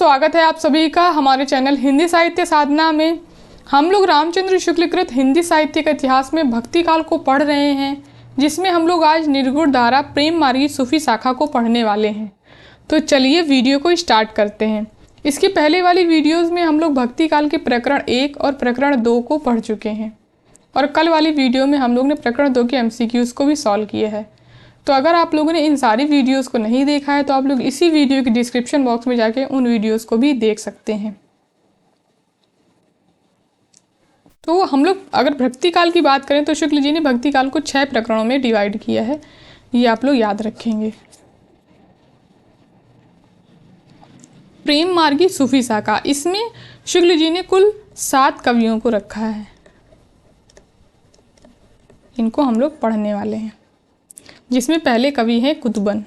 स्वागत है आप सभी का हमारे चैनल हिंदी साहित्य साधना में। हम लोग रामचंद्र शुक्ल कृत हिंदी साहित्य के इतिहास में भक्ति काल को पढ़ रहे हैं, जिसमें हम लोग आज निर्गुण धारा प्रेम मार्गी सूफी शाखा को पढ़ने वाले हैं। तो चलिए वीडियो को स्टार्ट करते हैं। इसके पहले वाली वीडियोज़ में हम लोग भक्ति काल के प्रकरण 1 और प्रकरण 2 को पढ़ चुके हैं और कल वाली वीडियो में हम लोग ने प्रकरण 2 के MCQs को भी सॉल्व किया है। तो अगर आप लोगों ने इन सारी वीडियोस को नहीं देखा है तो आप लोग इसी वीडियो के डिस्क्रिप्शन बॉक्स में जाके उन वीडियोस को भी देख सकते हैं। तो हम लोग अगर भक्ति काल की बात करें तो शुक्ल जी ने भक्ति काल को 6 प्रकरणों में डिवाइड किया है, ये आप लोग याद रखेंगे। प्रेम मार्गी सूफी शाखा, इसमें शुक्ल जी ने कुल 7 कवियों को रखा है, इनको हम लोग पढ़ने वाले हैं, जिसमें पहले कवि हैं कुतुबन।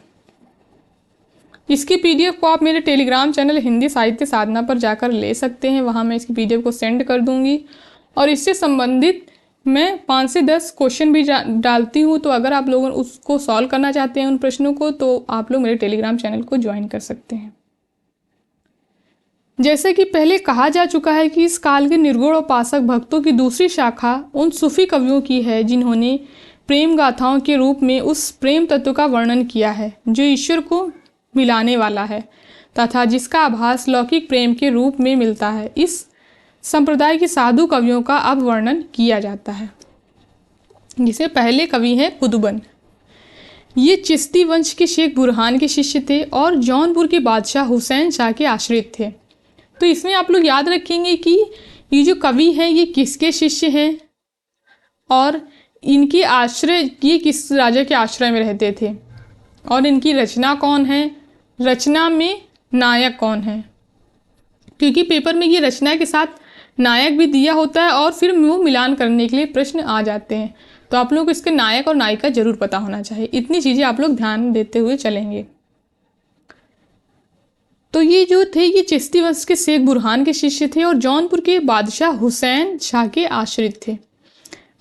इसकी PDF को आप मेरे टेलीग्राम चैनल हिंदी साहित्य साधना पर जाकर ले सकते हैं, वहाँ मैं इसकी PDF को सेंड कर दूंगी और इससे संबंधित मैं 5 से 10 क्वेश्चन भी डालती हूँ। तो अगर आप लोग उसको सॉल्व करना चाहते हैं उन प्रश्नों को, तो आप लोग मेरे टेलीग्राम चैनल को ज्वाइन कर सकते हैं। जैसे कि पहले कहा जा चुका है कि इस काल के निर्गुण उपासक भक्तों की दूसरी शाखा उन सूफी कवियों की है जिन्होंने प्रेम गाथाओं के रूप में उस प्रेम तत्व का वर्णन किया है जो ईश्वर को मिलाने वाला है तथा जिसका आभास लौकिक प्रेम के रूप में मिलता है। इस संप्रदाय के साधु कवियों का अब वर्णन किया जाता है, जिसे पहले कवि हैं कुतुबन। ये चिश्ती वंश के शेख बुरहान के शिष्य थे और जौनपुर के बादशाह हुसैन शाह के आश्रित थे। तो इसमें आप लोग याद रखेंगे कि ये जो कवि हैं ये किसके शिष्य हैं और इनके आश्रय, ये किस राजा के आश्रय में रहते थे और इनकी रचना कौन है, रचना में नायक कौन है, क्योंकि पेपर में ये रचना के साथ नायक भी दिया होता है और फिर वो मिलान करने के लिए प्रश्न आ जाते हैं। तो आप लोग को इसके नायक और नायिका जरूर पता होना चाहिए। इतनी चीज़ें आप लोग ध्यान देते हुए चलेंगे। तो ये जो थे ये चिश्ती वंश के शेख बुरहान के शिष्य थे और जौनपुर के बादशाह हुसैन शाह के आश्रित थे।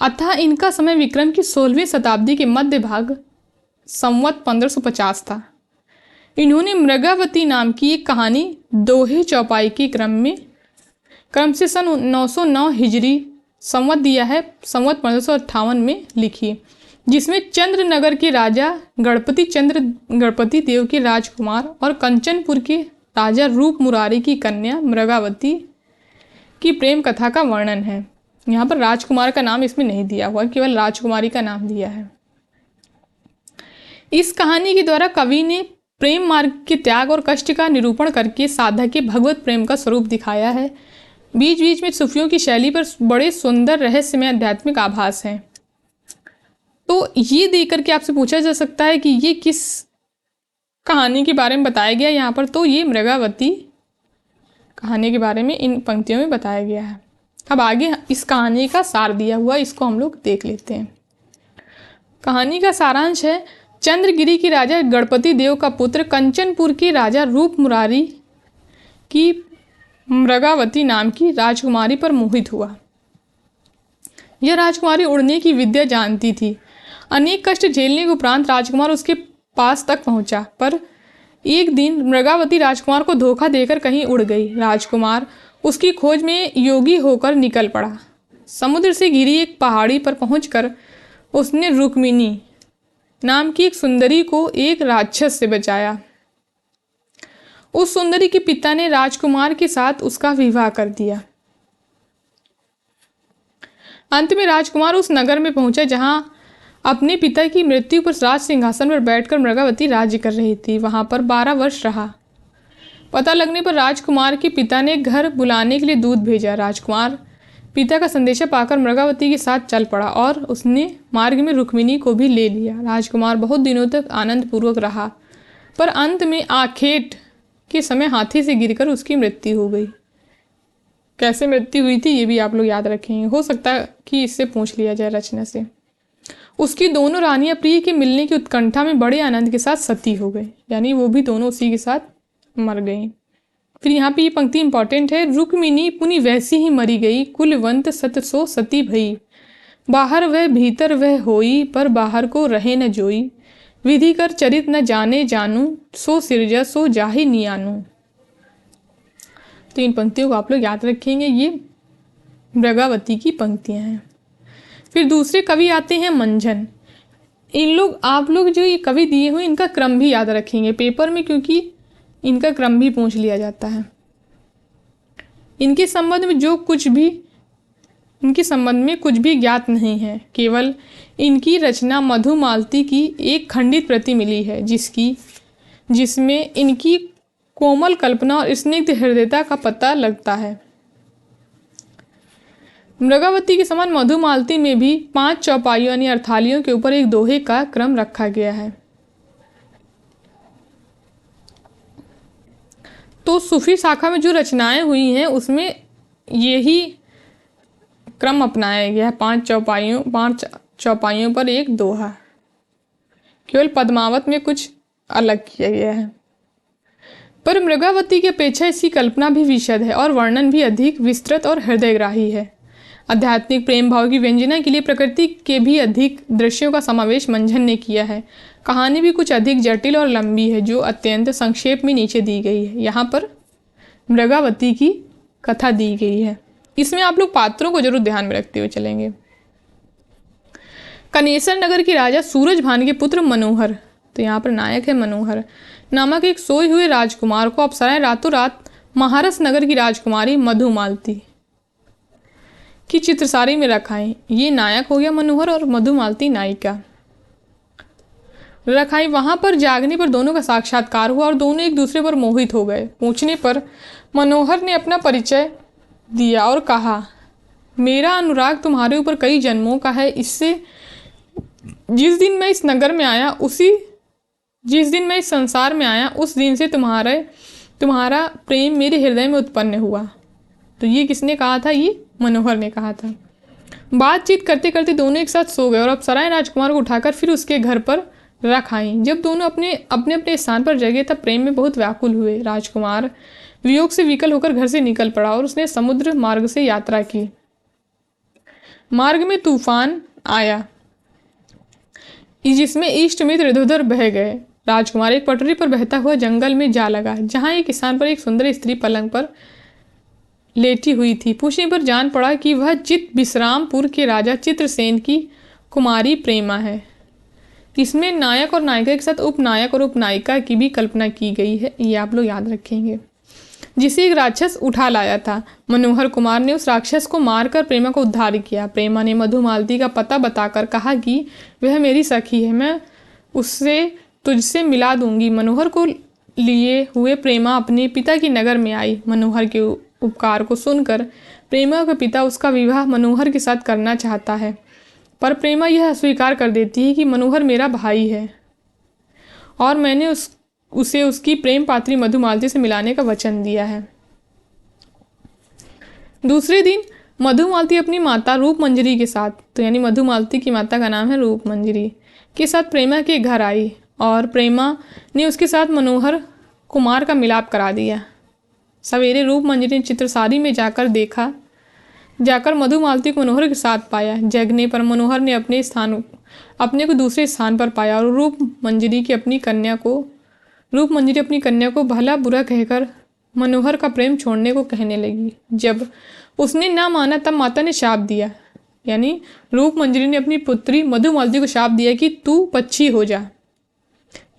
अतः इनका समय विक्रम की 16वीं शताब्दी के मध्य भाग संवत 1550 था। इन्होंने मृगावती नाम की एक कहानी दोहे चौपाई के क्रम से सन 909 हिजरी संवत दिया है, संवत 1558 में लिखी, जिसमें चंद्रनगर के राजा गणपति देव के राजकुमार और कंचनपुर के राजा रूप मुरारी की कन्या मृगावती की प्रेम कथा का वर्णन है। यहाँ पर राजकुमार का नाम इसमें नहीं दिया हुआ, केवल राजकुमारी का नाम दिया है। इस कहानी के द्वारा कवि ने प्रेम मार्ग के त्याग और कष्ट का निरूपण करके साधक के भगवत प्रेम का स्वरूप दिखाया है। बीच बीच में सूफियों की शैली पर बड़े सुंदर रहस्यमय आध्यात्मिक आभास हैं। तो ये देख करके आपसे पूछा जा सकता है कि ये किस कहानी के बारे में बताया गया यहाँ पर। तो ये मृगावती कहानी के बारे में इन पंक्तियों में बताया गया है। अब आगे इस कहानी का सार दिया हुआ, इसको हम लोग देख लेते हैं। कहानी का सारांश है, चंद्रगिरी के राजा गणपति देव का पुत्र कंचनपुर के राजा रूप मुरारी की मृगावती नाम की राजकुमारी पर मोहित हुआ। यह राजकुमारी उड़ने की विद्या जानती थी। अनेक कष्ट झेलने के उपरांत राजकुमार उसके पास तक पहुंचा, पर एक दिन मृगावती राजकुमार को धोखा देकर कहीं उड़ गई। राजकुमार उसकी खोज में योगी होकर निकल पड़ा। समुद्र से घिरी एक पहाड़ी पर पहुंचकर उसने रुक्मिणी नाम की एक सुंदरी को एक राक्षस से बचाया। उस सुंदरी के पिता ने राजकुमार के साथ उसका विवाह कर दिया। अंत में राजकुमार उस नगर में पहुंचा जहां अपने पिता की मृत्यु पर राज सिंहासन पर बैठकर मृगावती राज्य कर रही थी। वहां पर 12 वर्ष रहा। पता लगने पर राजकुमार के पिता ने घर बुलाने के लिए दूत भेजा। राजकुमार पिता का संदेशा पाकर मृगावती के साथ चल पड़ा और उसने मार्ग में रुक्मिणी को भी ले लिया। राजकुमार बहुत दिनों तक आनंद पूर्वक रहा, पर अंत में आखेट के समय हाथी से गिरकर उसकी मृत्यु हो गई। कैसे मृत्यु हुई थी ये भी आप लोग याद रखेंगे, हो सकता है कि इससे पूछ लिया जाए रचना से। उसकी दोनों रानियां प्रिय के मिलने की उत्कंठा में बड़े आनंद के साथ सती हो गई, यानी वो भी दोनों उसी के साथ मर गई। फिर यहाँ पे ये पंक्ति इंपॉर्टेंट है, रुक्मिणी पुनि वैसी ही मरी गई, कुलवंत सत सो सती भई, बाहर वह भीतर वह होई, पर बाहर को रहे न जोई, विधि कर चरित न जाने जानू, सो सिरजा सो जाहि नियानू। तो इन पंक्तियों को आप लोग याद रखेंगे, ये मृगावती की पंक्तियां हैं। फिर दूसरे कवि आते हैं मंझन। आप लोग जो ये कवि दिए हुए इनका क्रम भी याद रखेंगे पेपर में, क्योंकि इनका क्रम भी पूछ लिया जाता है। इनके संबंध में कुछ भी ज्ञात नहीं है, केवल इनकी रचना मधुमालती की एक खंडित प्रति मिली है, जिसमें इनकी कोमल कल्पना और स्निग्ध हृदयता का पता लगता है। मृगावती के समान मधुमालती में भी 5 चौपाइयों यानी अर्थालियों के ऊपर एक दोहे का क्रम रखा गया है। तो सूफी शाखा में जो रचनाएं हुई हैं उसमें यही क्रम अपनाया गया है, 5 चौपाइयों पर एक दोहा। केवल पद्मावत में कुछ अलग किया गया है। पर मृगावती की अपेक्षा इसकी कल्पना भी विशद है और वर्णन भी अधिक विस्तृत और हृदयग्राही है। आध्यात्मिक प्रेम भाव की व्यंजना के लिए प्रकृति के भी अधिक दृश्यों का समावेश मंझन ने किया है। कहानी भी कुछ अधिक जटिल और लंबी है, जो अत्यंत संक्षेप में नीचे दी गई है। यहाँ पर मृगावती की कथा दी गई है। इसमें आप लोग पात्रों को जरूर ध्यान में रखते हुए चलेंगे। कनेसर नगर के राजा सूरजभान के पुत्र मनोहर, तो यहाँ पर नायक है मनोहर, नामक एक सोए हुए राजकुमार को अप्सराएं रातों रात महारस नगर की राजकुमारी मधुमालती की चित्रसारी में रखाई। ये नायक हो गया मनोहर और मधुमालती नायिका रखाई। वहां पर जागने पर दोनों का साक्षात्कार हुआ और दोनों एक दूसरे पर मोहित हो गए। पूछने पर मनोहर ने अपना परिचय दिया और कहा, मेरा अनुराग तुम्हारे ऊपर कई जन्मों का है। जिस दिन मैं इस संसार में आया उस दिन से तुम्हारा प्रेम मेरे हृदय में उत्पन्न हुआ। तो ये किसने कहा था? ये मनोहर ने कहा था। बातचीत करते करते दोनों एक साथ सो गए और अप्सराएं राजकुमार को उठाकर फिर उसके घर पर रख आईं। जब दोनों अपने अपने स्थान पर जगे तब प्रेम में बहुत व्याकुल हुए। राजकुमार वियोग से विकल होकर घर से निकल पड़ा और उसने समुद्र मार्ग से यात्रा की। मार्ग में तूफान आया जिसमें इष्ट मित्र इधर-उधर बह गए। राजकुमार एक पटरी पर बहता हुआ जंगल में जा लगा, जहां एक स्थान पर एक सुंदर स्त्री पलंग पर लेटी हुई थी। पूछने पर जान पड़ा कि वह चित विश्रामपुर के राजा चित्रसेन की कुमारी प्रेमा है। इसमें नायक और नायिका के साथ उपनायक और उपनायिका की भी कल्पना की गई है, ये आप लोग याद रखेंगे, जिसे एक राक्षस उठा लाया था। मनोहर कुमार ने उस राक्षस को मारकर प्रेमा को उद्धार किया। प्रेमा ने मधुमालती का पता बताकर कहा कि वह मेरी सखी है, मैं उससे तुझसे मिला दूंगी। मनोहर को लिए हुए प्रेमा अपने पिता की नगर में आई। मनोहर के उपकार को सुनकर प्रेमा का पिता उसका विवाह मनोहर के साथ करना चाहता है, पर प्रेमा यह स्वीकार कर देती है कि मनोहर मेरा भाई है और मैंने उसे उसकी प्रेम पात्री मधुमालती से मिलाने का वचन दिया है। दूसरे दिन मधुमालती अपनी माता रूपमंजरी के साथ, तो यानी मधुमालती की माता का नाम है रूपमंजरी, के साथ प्रेमा के घर आई और प्रेमा ने उसके साथ मनोहर कुमार का मिलाप करा दिया। सवेरे रूपमंजरी ने चित्रसारी में जाकर मधुमालती को मनोहर के साथ पाया। जगने पर मनोहर ने अपने को दूसरे स्थान पर पाया और रूपमंजरी अपनी कन्या को भला बुरा कहकर मनोहर का प्रेम छोड़ने को कहने लगी। जब उसने ना माना तब माता ने शाप दिया, यानी रूपमंजरी ने अपनी पुत्री मधुमालती को शाप दिया कि तू पक्षी हो जा।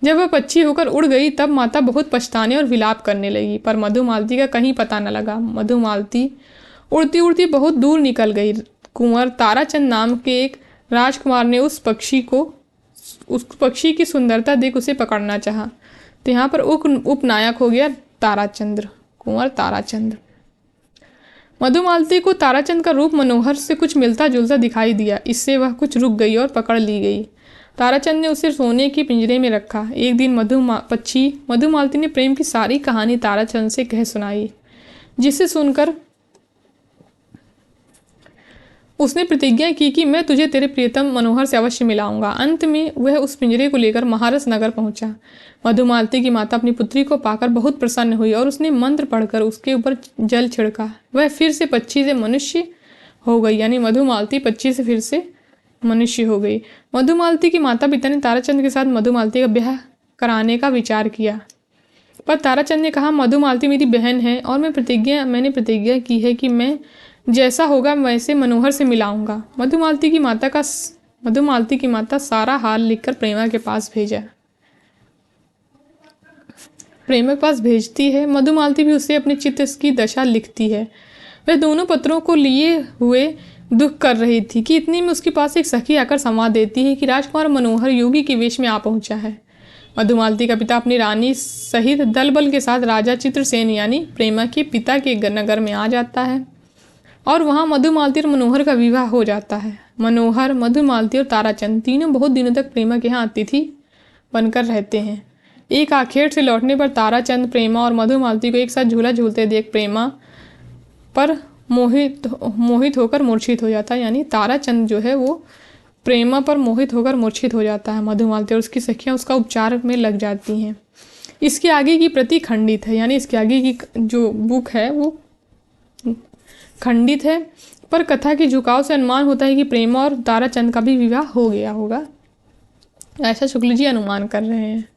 जब वह पक्षी होकर उड़ गई तब माता बहुत पछताने और विलाप करने लगी, पर मधुमालती का कहीं पता न लगा। मधुमालती उड़ती उड़ती बहुत दूर निकल गई। कुंवर ताराचंद नाम के एक राजकुमार ने उस पक्षी की सुंदरता देख उसे पकड़ना चाहा, तो यहाँ पर उपनायक हो गया ताराचंद्र, कुंवर ताराचंद। मधुमालती को ताराचंद का रूप मनोहर से कुछ मिलता जुलता दिखाई दिया, इससे वह कुछ रुक गई और पकड़ ली गई। ताराचंद ने उसे सोने के पिंजरे में रखा। एक दिन मधुमालती ने प्रेम की सारी कहानी ताराचंद से कह सुनाई, जिसे सुनकर उसने प्रतिज्ञा की कि मैं तुझे तेरे प्रियतम मनोहर से अवश्य मिलाऊंगा। अंत में वह उस पिंजरे को लेकर महारस नगर पहुंचा। मधुमालती की माता अपनी पुत्री को पाकर बहुत प्रसन्न हुई और उसने मंत्र पढ़कर उसके ऊपर जल छिड़का। वह फिर से पक्षी से मनुष्य हो गई, यानी मधुमालती पक्षी से फिर से मनुष्य हो गई। मधुमालती के माता पिता ने ताराचंद के साथ मधुमालती का ब्याह कराने का विचार किया, पर ताराचंद ने कहा, मधुमालती मेरी बहन है और मैंने प्रतिज्ञा की है कि मैं जैसा होगा वैसे मनोहर से मिलाऊंगा। मधुमालती की माता सारा हाल लिखकर प्रेमा के पास भेजती है। मधुमालती भी उसे अपने चित्त की दशा लिखती है। वह दोनों पत्रों को लिए हुए दुख कर रही थी कि इतने में उसके पास एक सखी आकर संवाद देती है कि राजकुमार मनोहर योगी के वेश में आ पहुंचा है। मधुमालती का पिता अपनी रानी सहित दल बल के साथ राजा चित्रसेन यानी प्रेमा के पिता के नगर में आ जाता है और वहाँ मधुमालती और मनोहर का विवाह हो जाता है। मनोहर, मधुमालती और ताराचंद तीनों बहुत दिनों तक प्रेमा के यहाँ अतिथि बनकर रहते हैं। एक आखेट से लौटने पर ताराचंद प्रेमा और मधुमालती को एक साथ झूला झूलते देख प्रेमा पर मोहित होकर मूर्छित हो जाता है। यानी ताराचंद जो है वो प्रेमा पर मोहित होकर मूर्छित हो जाता है। मधुमालती और उसकी सखियाँ उसका उपचार में लग जाती हैं। इसके आगे की प्रति खंडित है, यानी इसके आगे की जो बुक है वो खंडित है, पर कथा के झुकाव से अनुमान होता है कि प्रेमा और ताराचंद का भी विवाह हो गया होगा, ऐसा शुक्ल जी अनुमान कर रहे हैं।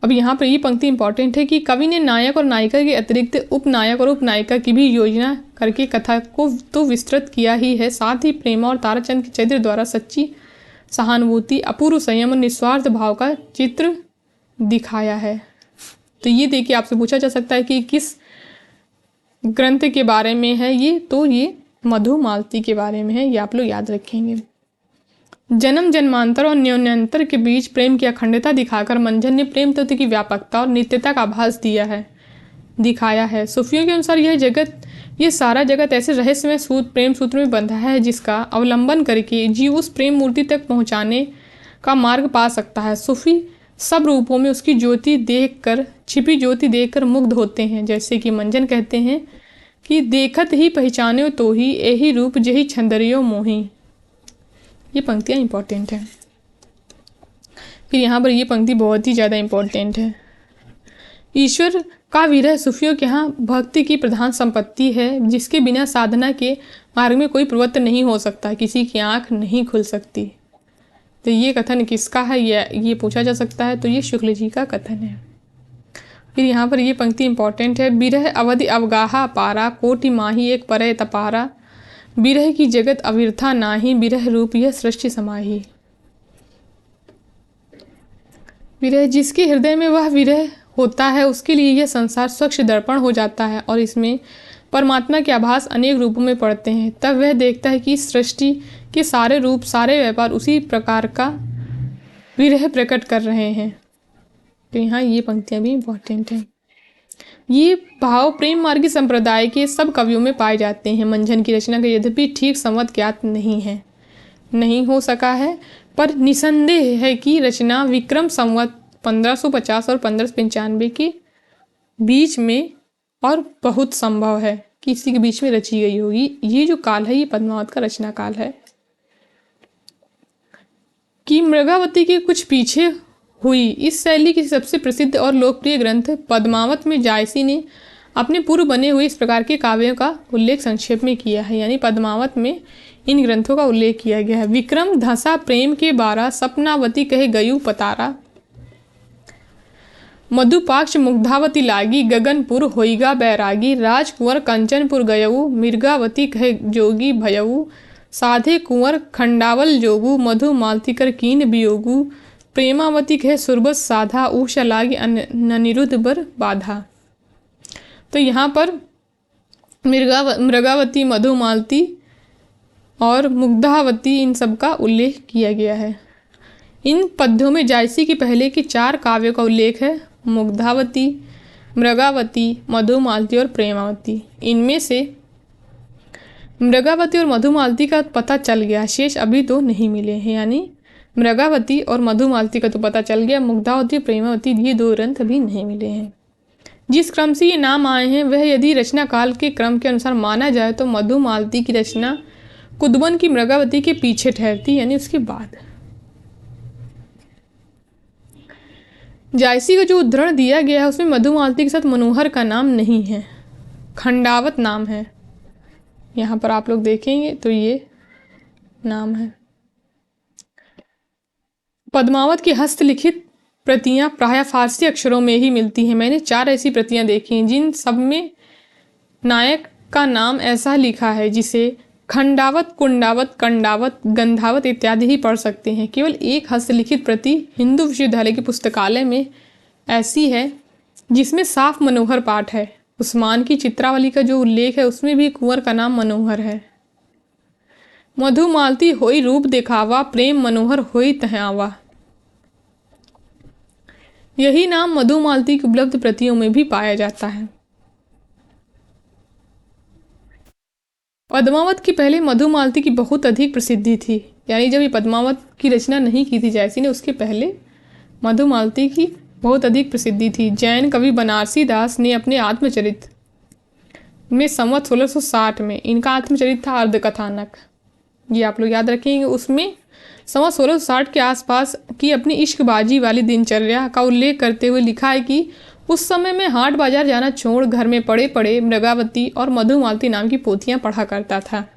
अब यहाँ पर ये पंक्ति इंपॉर्टेंट है कि कवि ने नायक और नायिका के अतिरिक्त उपनायक और उपनायिका की भी योजना करके कथा को तो विस्तृत किया ही है, साथ ही प्रेमा और ताराचंद के चरित्र द्वारा सच्ची सहानुभूति, अपूर्व संयम और निस्वार्थ भाव का चित्र दिखाया है। तो ये देखिए, आपसे पूछा जा सकता है कि किस ग्रंथ के बारे में है ये, तो ये मधुमालती के बारे में है, ये आप लोग याद रखेंगे। जन्म जन्मांतर और न्योन्यंतर के बीच प्रेम की अखंडता दिखाकर मंझन ने प्रेम तत्व की व्यापकता और नित्यता का आभास दिखाया है। सूफियों के अनुसार यह सारा जगत ऐसे रहस्यमय प्रेम सूत्र में बंधा है जिसका अवलंबन करके जीव उस प्रेम मूर्ति तक पहुंचाने का मार्ग पा सकता है। सूफी सब रूपों में उसकी छिपी ज्योति देखकर मुग्ध होते हैं। जैसे कि मंजन कहते हैं कि देखत ही पहचानो तो ही यही रूप जही छंदरियो मोही। ये पंक्तियाँ इंपॉर्टेंट हैं। फिर यहाँ पर ये पंक्ति बहुत ही ज़्यादा इंपॉर्टेंट है। ईश्वर का विरह सूफियों के यहाँ भक्ति की प्रधान संपत्ति है, जिसके बिना साधना के मार्ग में कोई प्रवृत्त नहीं हो सकता, किसी की आँख नहीं खुल सकती। तो ये कथन किसका है, ये पूछा जा सकता है। तो ये शुक्ल जी का कथन है। फिर यहाँ पर ये पंक्ति इंपॉर्टेंट है। बिरह अवधि अवगाहा पारा, कोटि माही एक परय तपारा, बिरह की जगत अविर्था नाही, बिरह रूप यह सृष्टि समाही। विरह, जिसके हृदय में वह विरह होता है उसके लिए यह संसार स्वच्छ दर्पण हो जाता है और इसमें परमात्मा के आभास अनेक रूपों में पड़ते हैं। तब वह देखता है कि सृष्टि के सारे रूप, सारे व्यापार उसी प्रकार का विरह प्रकट कर रहे हैं। तो यहाँ ये पंक्तियाँ भी इम्पोर्टेंट हैं। ये भाव प्रेम मार्गी संप्रदाय के सब कवियों में पाए जाते हैं। मंझन की रचना का यद्यपि ठीक संवत ज्ञात नहीं हो सका है, पर निसंदेह है कि रचना विक्रम संवत 1550 और 1595 के बीच में और बहुत संभव है कि इसी के बीच में रची गई होगी। ये जो काल है ये पद्मावत का रचना काल है। कि मृगावती के कुछ पीछे हुई इस शैली की सबसे प्रसिद्ध और लोकप्रिय ग्रंथ पद्मावत में जायसी ने अपने पूर्व बने हुए इस प्रकार के काव्यों का उल्लेख संक्षेप में किया है। यानी पद्मावत में इन ग्रंथों का उल्लेख किया गया है। विक्रम धसा प्रेम के बारा, सपनावती कहे गयु पतारा, मधुपाक्ष मुग्धावती लागी, गगनपुर होइगा बैरागी, राजकुंवर कंचनपुर गयऊ, मिर्गावती कहे जोगी भयऊ, साधे कुंवर खंडावल जोगू, मधु मालतीकर कीन वियोगू, प्रेमावती कहे सुरबत साधा, ऊषा लागी अनिरुद्ध बर बाधा। तो यहाँ पर मृगावती, मधुमालती और मुग्धावती इन सब का उल्लेख किया गया है। इन पद्यों में जायसी के पहले की 4 काव्यों का उल्लेख है, मुग्धावती, मृगावती, मधुमालती और प्रेमावती। इनमें से मृगावती और मधुमालती का पता चल गया, शेष अभी तो नहीं मिले हैं। यानी मृगावती और मधुमालती का तो पता चल गया, मुग्धावती, प्रेमावती ये 2 ग्रंथ अभी नहीं मिले हैं। जिस क्रम से ये नाम आए हैं वह यदि रचना काल के क्रम के अनुसार माना जाए तो मधुमालती की रचना कुदबन की मृगावती के पीछे ठहरती, यानी उसके बाद। जायसी का जो उद्धरण दिया गया है उसमें मधुमालती के साथ मनोहर का नाम नहीं है, खंडावत नाम है। यहाँ पर आप लोग देखेंगे तो ये नाम है। पद्मावत की हस्तलिखित प्रतियां प्रायः फारसी अक्षरों में ही मिलती हैं। मैंने 4 ऐसी प्रतियां देखी हैं जिन सब में नायक का नाम ऐसा लिखा है जिसे खंडावत, कुंडावत, कंडावत, गंधावत इत्यादि ही पढ़ सकते हैं। केवल एक हस्तलिखित प्रति हिंदू विश्वविद्यालय के पुस्तकालय में ऐसी है जिसमें साफ मनोहर पाठ है। उस्मान की चित्रावली का जो उल्लेख है उसमें भी कुंवर का नाम मनोहर है। मधुमालती होई रूप दिखावा, प्रेम मनोहर होई तहावा। यही नाम मधुमालती की उपलब्ध प्रतियों में भी पाया जाता है। पद्मावत की पहले मधुमालती की बहुत अधिक प्रसिद्धि थी, यानी जब ये पद्मावत की रचना नहीं की थी जायसी ने, उसके पहले मधुमालती की बहुत अधिक प्रसिद्धि थी। जैन कवि बनारसी दास ने अपने आत्मचरित में संवत 1660 में, इनका आत्मचरित था अर्धकथानक, ये आप लोग याद रखेंगे। उसमें संवत 1660 के आसपास की अपनी इश्कबाजी वाली दिनचर्या का उल्लेख करते हुए लिखा है कि उस समय में हाट बाजार जाना छोड़ घर में पड़े पड़े मृगावती और मधुमालती नाम की पोथियां पढ़ा करता था।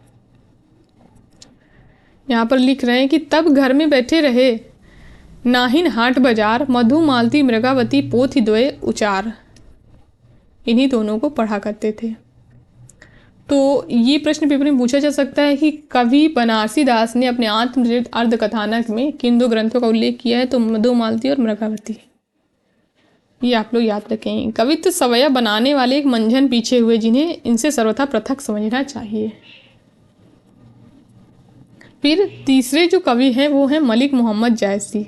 यहाँ पर लिख रहे हैं कि तब घर में बैठे रहे, नाहिन हाट बाजार, मधुमालती मृगावती पोथि द्वय उचार, इन्हीं दोनों को पढ़ा करते थे। तो ये प्रश्न पेपर में पूछा जा सकता है कि कवि बनारसी दास ने अपने आत्मचरित अर्धकथानक में किन 2 ग्रंथों का उल्लेख किया है, तो मधुमालती और मृगावती, ये आप लोग याद रखेंगे। कवित्व सवैया बनाने वाले एक मंझन पीछे हुए जिन्हें इनसे सर्वथा पृथक समझना चाहिए। फिर तीसरे जो कवि हैं वो हैं मलिक मोहम्मद जायसी।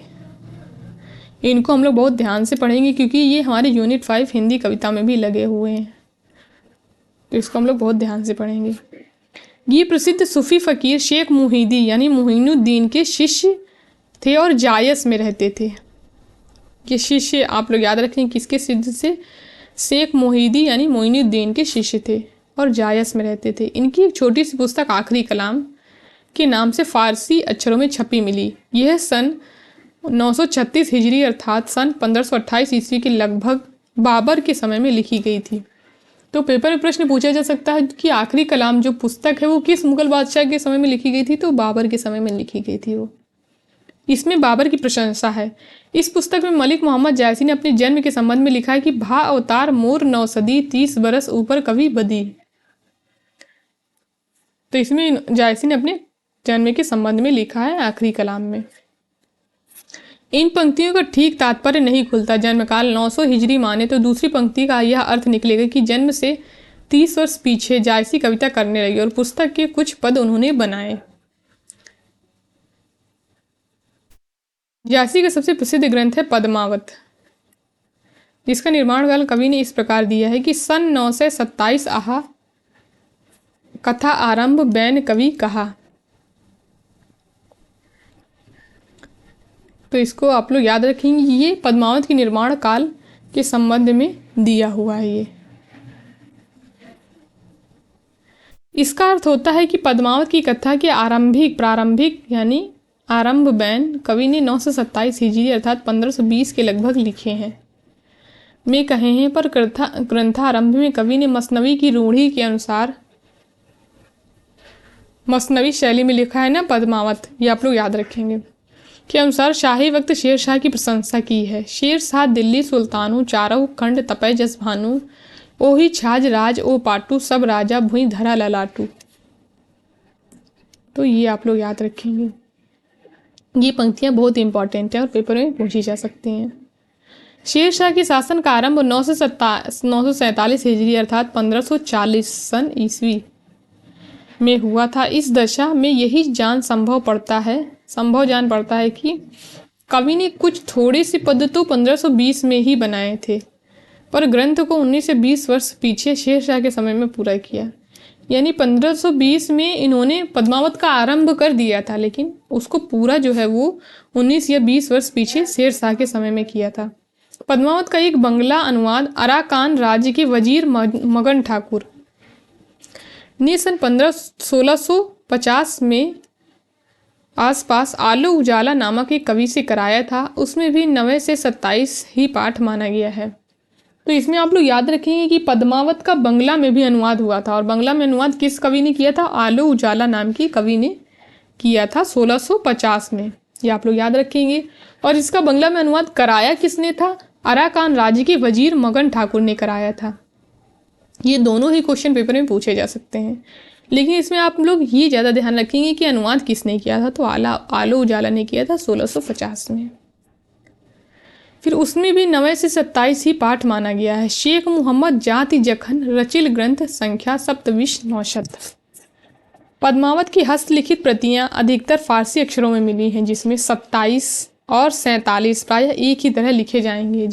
इनको हम लोग बहुत ध्यान से पढ़ेंगे क्योंकि ये हमारे यूनिट 5 हिंदी कविता में भी लगे हुए हैं, तो इसको हम लोग बहुत ध्यान से पढ़ेंगे। ये प्रसिद्ध सूफी फकीर शेख मुहीदी यानी मुहीनुद्दीन के शिष्य थे और जायस में रहते थे। ये शिष्य आप लोग याद रखें किसके सिद्ध से, शेख मुहीदी यानी मोइनुद्दीन के शिष्य थे और जायस में रहते थे। इनकी एक छोटी सी पुस्तक आखिरी कलाम के नाम से फारसी अक्षरों में छपी मिली। यह सन 936 हिजरी अर्थात सन 1528 ईस्वी के लगभग बाबर के समय में लिखी गई थी। तो पेपर में प्रश्न पूछा जा सकता है कि आखिरी कलाम जो पुस्तक है वो किस मुगल बादशाह के समय में लिखी गई थी, तो बाबर के समय में लिखी गई थी वो। इसमें बाबर की प्रशंसा है। इस पुस्तक में मलिक मोहम्मद जायसी ने अपने जन्म के संबंध में लिखा है कि भा अवतार मोर 9 सदी 30 बरस ऊपर कवि बदी। तो इसमें जायसी ने अपने जन्म के संबंध में लिखा है आखिरी कलाम में। इन पंक्तियों का ठीक तात्पर्य नहीं खुलता। जन्मकाल 900 हिजरी माने तो दूसरी पंक्ति का यह अर्थ निकलेगा कि जन्म से 30 वर्ष पीछे जायसी कविता करने लगे और पुस्तक के कुछ पद उन्होंने बनाए। जायसी का सबसे प्रसिद्ध ग्रंथ है पद्मावत, जिसका निर्माण काल कवि ने इस प्रकार दिया है कि सन 927 आहा, कथा आरंभ बैन कवि कहा। तो इसको आप लोग याद रखेंगे, ये पद्मावत के निर्माण काल के संबंध में दिया हुआ है। ये इसका अर्थ होता है कि पद्मावत की कथा के प्रारंभिक यानी आरंभ बैन कवि ने 927 हिजरी अर्थात 1520 के लगभग लिखे हैं में कहे हैं, पर ग्रंथारंभ में कवि ने मसनवी की रूढ़ी के अनुसार मसनवी शैली में लिखा है ना पद्मावत, ये आप लोग याद रखेंगे, के अनुसार शाही वक्त शेर शाह की प्रशंसा की है। शेर शाह दिल्ली सुल्तानू, चारऊ खंड तपय जस भानु, ओही छाज राज ओ पाटू, सब राजा भुई धरा ललाटू। तो ये आप लोग याद रखेंगे, ये पंक्तियां बहुत इंपॉर्टेंट है और पेपर में पूछी जा सकती हैं। शेर शाह के शासन का आरंभ 947 हिजरी अर्थात 1540 सन ईस्वी में हुआ था। इस दशा में यही संभव जान पड़ता है कि कवि ने कुछ थोड़े से पद तो 1520 में ही बनाए थे, पर ग्रंथ को 19 से 20 वर्ष पीछे शेर शाह के समय में पूरा किया। यानी 1520 में इन्होंने पद्मावत का आरंभ कर दिया था, लेकिन उसको पूरा जो है वो 19 या 20 वर्ष पीछे शेर शाह के समय में किया था। पद्मावत का एक बंगला अनुवाद अराकान राज्य के वजीर मगन ठाकुर ने सन 1650 में आसपास आलो उजाला नामक एक कवि से कराया था। उसमें भी 9 से 27 ही पाठ माना गया है। तो इसमें आप लोग याद रखेंगे कि पद्मावत का बंगला में भी अनुवाद हुआ था, और बंगला में अनुवाद किस कवि ने किया था? आलो उजाला नाम की कवि ने किया था 1650 में। ये आप लोग याद रखेंगे। और इसका बंगला में अनुवाद कराया किसने था? अराकान राज्य के वजीर मगन ठाकुर ने कराया था। ये दोनों ही क्वेश्चन पेपर में पूछे जा सकते हैं, लेकिन इसमें आप लोग ये ज़्यादा ध्यान रखेंगे कि अनुवाद किसने किया था। तो आलो उजाला ने किया था 1650 में। फिर उसमें भी 9 से 27 ही पाठ माना गया है। शेख मोहम्मद जाति जखन रचिल ग्रंथ संख्या 27 पद्मावत की हस्तलिखित प्रतियां अधिकतर फारसी अक्षरों में मिली हैं, जिसमें 27 और 47 प्रायः एक ही तरह लिखे जाएंगे।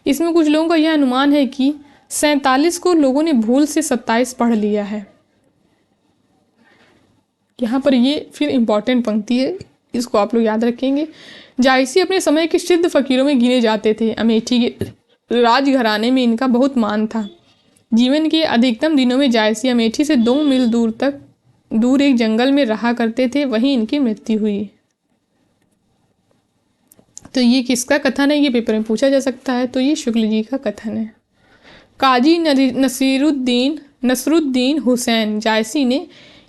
इसमें कुछ लोगों का यह अनुमान है कि 47 को लोगों ने भूल से 27 पढ़ लिया है। यहाँ पर ये फिर इम्पॉर्टेंट पंक्ति है, इसको आप लोग याद रखेंगे। जायसी अपने समय के सिद्ध फकीरों में गिने जाते थे। अमेठी के राजघराने में इनका बहुत मान था। जीवन के अधिकतम दिनों में जायसी अमेठी से 2 मील दूर एक जंगल में रहा करते थे, वहीं इनकी मृत्यु हुई। तो ये किसका कथन है? ये पेपर में पूछा जा सकता है। तो ये शुक्ल जी का कथन है। काजी नसरुद्दीन हुसैन जायसी ने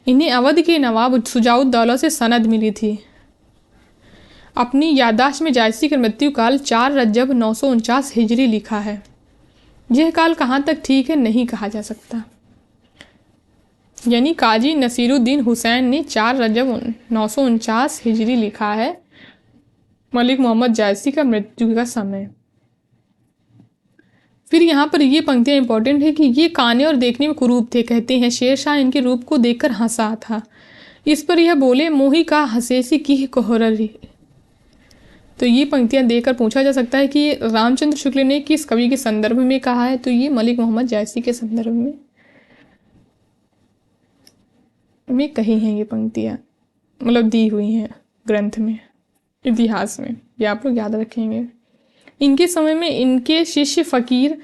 इन्हें अवध के नवाब शुजाउद्दौला से सनद मिली थी। अपनी याददाश्त में जायसी का मृत्यु काल 4 रजब 949 हिजरी लिखा है। यह काल कहाँ तक ठीक है नहीं कहा जा सकता। यानी काजी नसीरुद्दीन हुसैन ने 4 रजब 949 हिजरी लिखा है मलिक मोहम्मद जायसी का मृत्यु का समय। फिर यहाँ पर ये पंक्तियाँ इंपॉर्टेंट है कि ये काने और देखने में कुरूप थे। कहते हैं शेरशाह इनके रूप को देखकर हंसा था। इस पर यह बोले मोही का हसेसी की कोहररी। तो ये पंक्तियाँ देकर पूछा जा सकता है कि रामचंद्र शुक्ल ने किस कवि के संदर्भ में कहा है। तो ये मलिक मोहम्मद जायसी के संदर्भ में कही हैं ये पंक्तियाँ, मतलब दी हुई हैं ग्रंथ में, इतिहास में। ये आप लोग याद रखेंगे। इनके समय में इनके शिष्य फकीर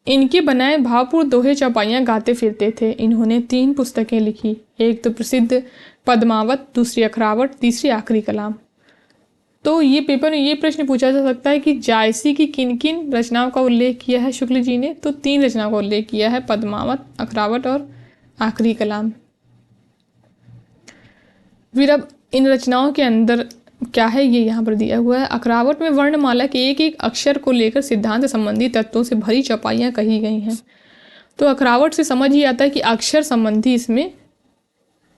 इनके बनाए भावपूर्ण दोहे चौपाइयाँ गाते फिरते थे। इन्होंने 3 पुस्तकें लिखी, एक तो प्रसिद्ध पद्मावत, दूसरी अखरावट, तीसरी आखिरी कलाम। तो ये पेपर में ये प्रश्न पूछा जा सकता है कि जायसी की किन किन रचनाओं का उल्लेख किया है शुक्ल जी ने। तो 3 रचनाओं का उल्लेख किया है, पद्मावत, अखरावट और आखिरी कलाम। फिर अब इन रचनाओं के अंदर क्या है ये यहाँ पर दिया हुआ है। अखरावट में वर्णमाला के एक एक अक्षर को लेकर सिद्धांत संबंधी तत्वों से भरी चौपाइयाँ कही गई हैं। तो अखरावट से समझ ही आता है कि अक्षर संबंधी इसमें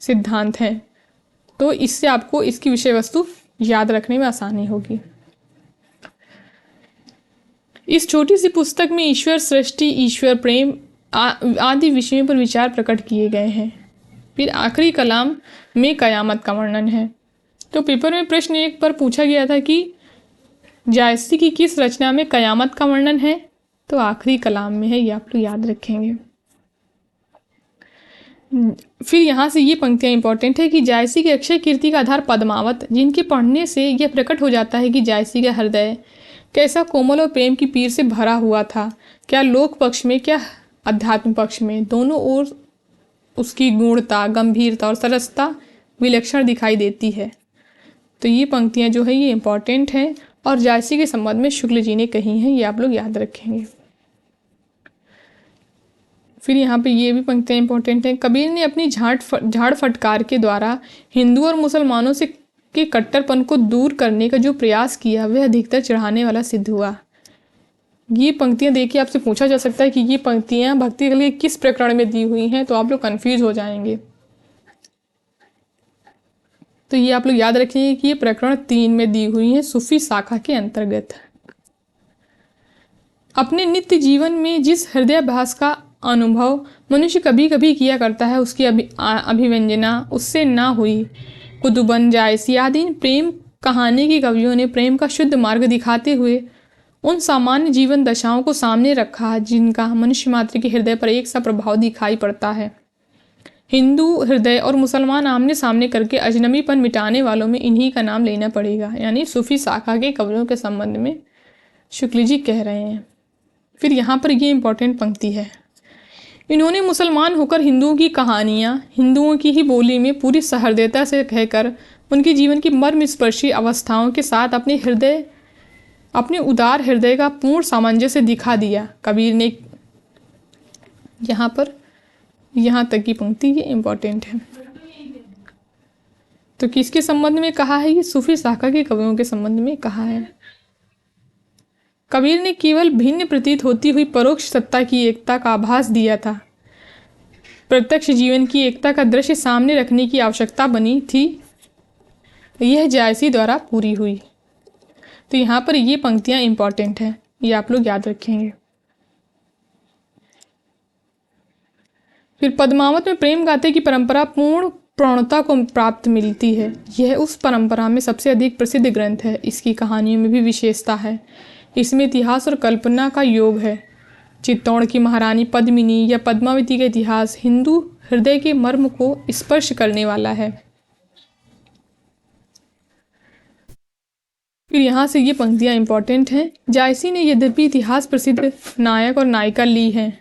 सिद्धांत हैं। तो इससे आपको इसकी विषय वस्तु याद रखने में आसानी होगी। इस छोटी सी पुस्तक में ईश्वर सृष्टि, ईश्वर प्रेम आदि विषयों पर विचार प्रकट किए गए हैं। फिर आखिरी कलाम में कयामत का वर्णन है। तो पेपर में प्रश्न 1 पर पूछा गया था कि जायसी की किस रचना में कयामत का वर्णन है। तो आखिरी कलाम में है, ये आप लोग याद रखेंगे। फिर यहाँ से ये पंक्तियाँ इंपॉर्टेंट है कि जायसी के अक्षय कीर्ति का आधार पद्मावत, जिनके पढ़ने से यह प्रकट हो जाता है कि जायसी का हृदय कैसा कोमल और प्रेम की पीर से भरा हुआ था। क्या लोक पक्ष में क्या अध्यात्म पक्ष में, दोनों ओर उसकी गूढ़ता, गंभीरता और सरसता विलक्षण दिखाई देती है। तो ये पंक्तियाँ जो है ये इंपॉर्टेंट हैं और जायसी के संबंध में शुक्ल जी ने कही हैं, ये आप लोग याद रखेंगे। फिर यहाँ पे ये भी पंक्तियाँ इंपॉर्टेंट हैं। कबीर ने अपनी झाड़ फटकार के द्वारा हिंदू और मुसलमानों से के कट्टरपन को दूर करने का जो प्रयास किया वह अधिकतर चढ़ाने वाला सिद्ध हुआ। ये पंक्तियाँ देखिए आपसे पूछा जा सकता है कि ये पंक्तियाँ भक्ति के लिए किस प्रकरण में दी हुई हैं, तो आप लोग कन्फ्यूज हो जाएंगे। तो ये आप लोग याद रखिए कि ये प्रकरण 3 में दी हुई हैं, सूफी शाखा के अंतर्गत। अपने नित्य जीवन में जिस हृदयाभास का अनुभव मनुष्य कभी कभी किया करता है, उसकी अभिव्यंजना उससे ना हुई। कुतुबन, जायसी आदि प्रेम कहानी के कवियों ने प्रेम का शुद्ध मार्ग दिखाते हुए उन सामान्य जीवन दशाओं को सामने रखा जिनका मनुष्य मात्र के हृदय पर एक सा प्रभाव दिखाई पड़ता है। हिंदू हृदय और मुसलमान आमने सामने करके अजनबीपन मिटाने वालों में इन्हीं का नाम लेना पड़ेगा। यानी सूफी शाखा के कवियों के संबंध में शुक्ल जी कह रहे हैं। फिर यहाँ पर ये इंपॉर्टेंट पंक्ति है, इन्होंने मुसलमान होकर हिंदुओं की कहानियाँ हिंदुओं की ही बोली में पूरी सहृदयता से कहकर उनके जीवन की मर्मस्पर्शी अवस्थाओं के साथ अपने उदार हृदय का पूर्ण सामंजस्य दिखा दिया। कबीर ने यहाँ तक की पंक्ति ये इम्पॉर्टेंट है। तो किसके संबंध में कहा है? ये सूफी शाखा के कवियों के संबंध में कहा है। कबीर ने केवल भिन्न प्रतीत होती हुई परोक्ष सत्ता की एकता का आभास दिया था। प्रत्यक्ष जीवन की एकता का दृश्य सामने रखने की आवश्यकता बनी थी, यह जायसी द्वारा पूरी हुई। तो यहाँ पर ये पंक्तियाँ इंपॉर्टेंट हैं, ये आप लोग याद रखेंगे। फिर पद्मावत में प्रेम गाथे की परंपरा पूर्ण प्रौढ़ता को प्राप्त मिलती है। यह उस परंपरा में सबसे अधिक प्रसिद्ध ग्रंथ है। इसकी कहानियों में भी विशेषता है। इसमें इतिहास और कल्पना का योग है। चित्तौड़ की महारानी पद्मिनी या पद्मावती का इतिहास हिंदू हृदय के मर्म को स्पर्श करने वाला है। फिर यहाँ से ये पंक्तियाँ इंपॉर्टेंट हैं। जायसी ने यद्यपि इतिहास प्रसिद्ध नायक और नायिका ली हैं,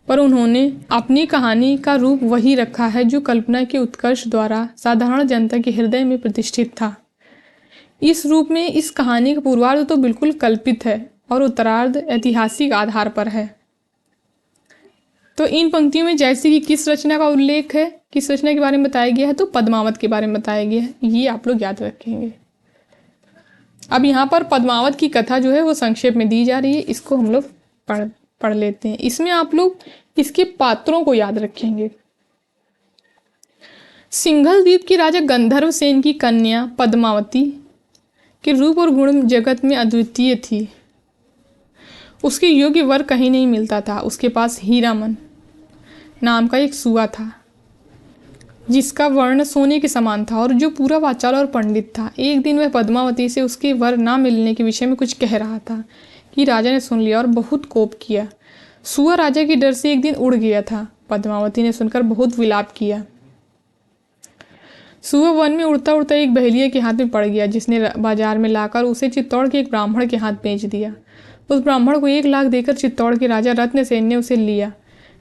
पर उन्होंने अपनी कहानी का रूप वही रखा है जो कल्पना के उत्कर्ष द्वारा साधारण जनता के हृदय में प्रतिष्ठित था। इस रूप में इस कहानी का पूर्वार्ध तो बिल्कुल कल्पित है और उत्तरार्ध ऐतिहासिक आधार पर है। तो इन पंक्तियों में जायसी की किस रचना का उल्लेख है, किस रचना के बारे में बताया गया है? तो पद्मावत के बारे में बताया गया है। ये आप लोग याद रखेंगे। अब यहाँ पर पद्मावत की कथा जो है वो संक्षेप में दी जा रही है, इसको हम लोग पढ़ लेते हैं। इसमें आप लोग इसके पात्रों को याद रखेंगे। सिंघल द्वीप की राजा गंधर्व सेन की कन्या पद्मावती के रूप और गुण जगत में अद्वितीय थी। उसके योग्य वर कहीं नहीं मिलता था। उसके पास हीरामन नाम का एक सुआ था, जिसका वर्ण सोने के समान था और जो पूरा वाचाल और पंडित था। एक दिन वह पद्मावती से उसके वर ना मिलने के विषय में कुछ कह रहा था कि राजा ने सुन लिया और बहुत कोप किया। सुआ राजा के डर से एक दिन उड़ गया था। पद्मावती ने सुनकर बहुत विलाप किया। सुआ वन में उड़ता उड़ता एक बहेलिया के हाथ में पड़ गया, जिसने बाजार में लाकर उसे चित्तौड़ के एक ब्राह्मण के हाथ बेच दिया। उस ब्राह्मण को 1 लाख देकर चित्तौड़ के राजा रत्नसेन ने उसे लिया।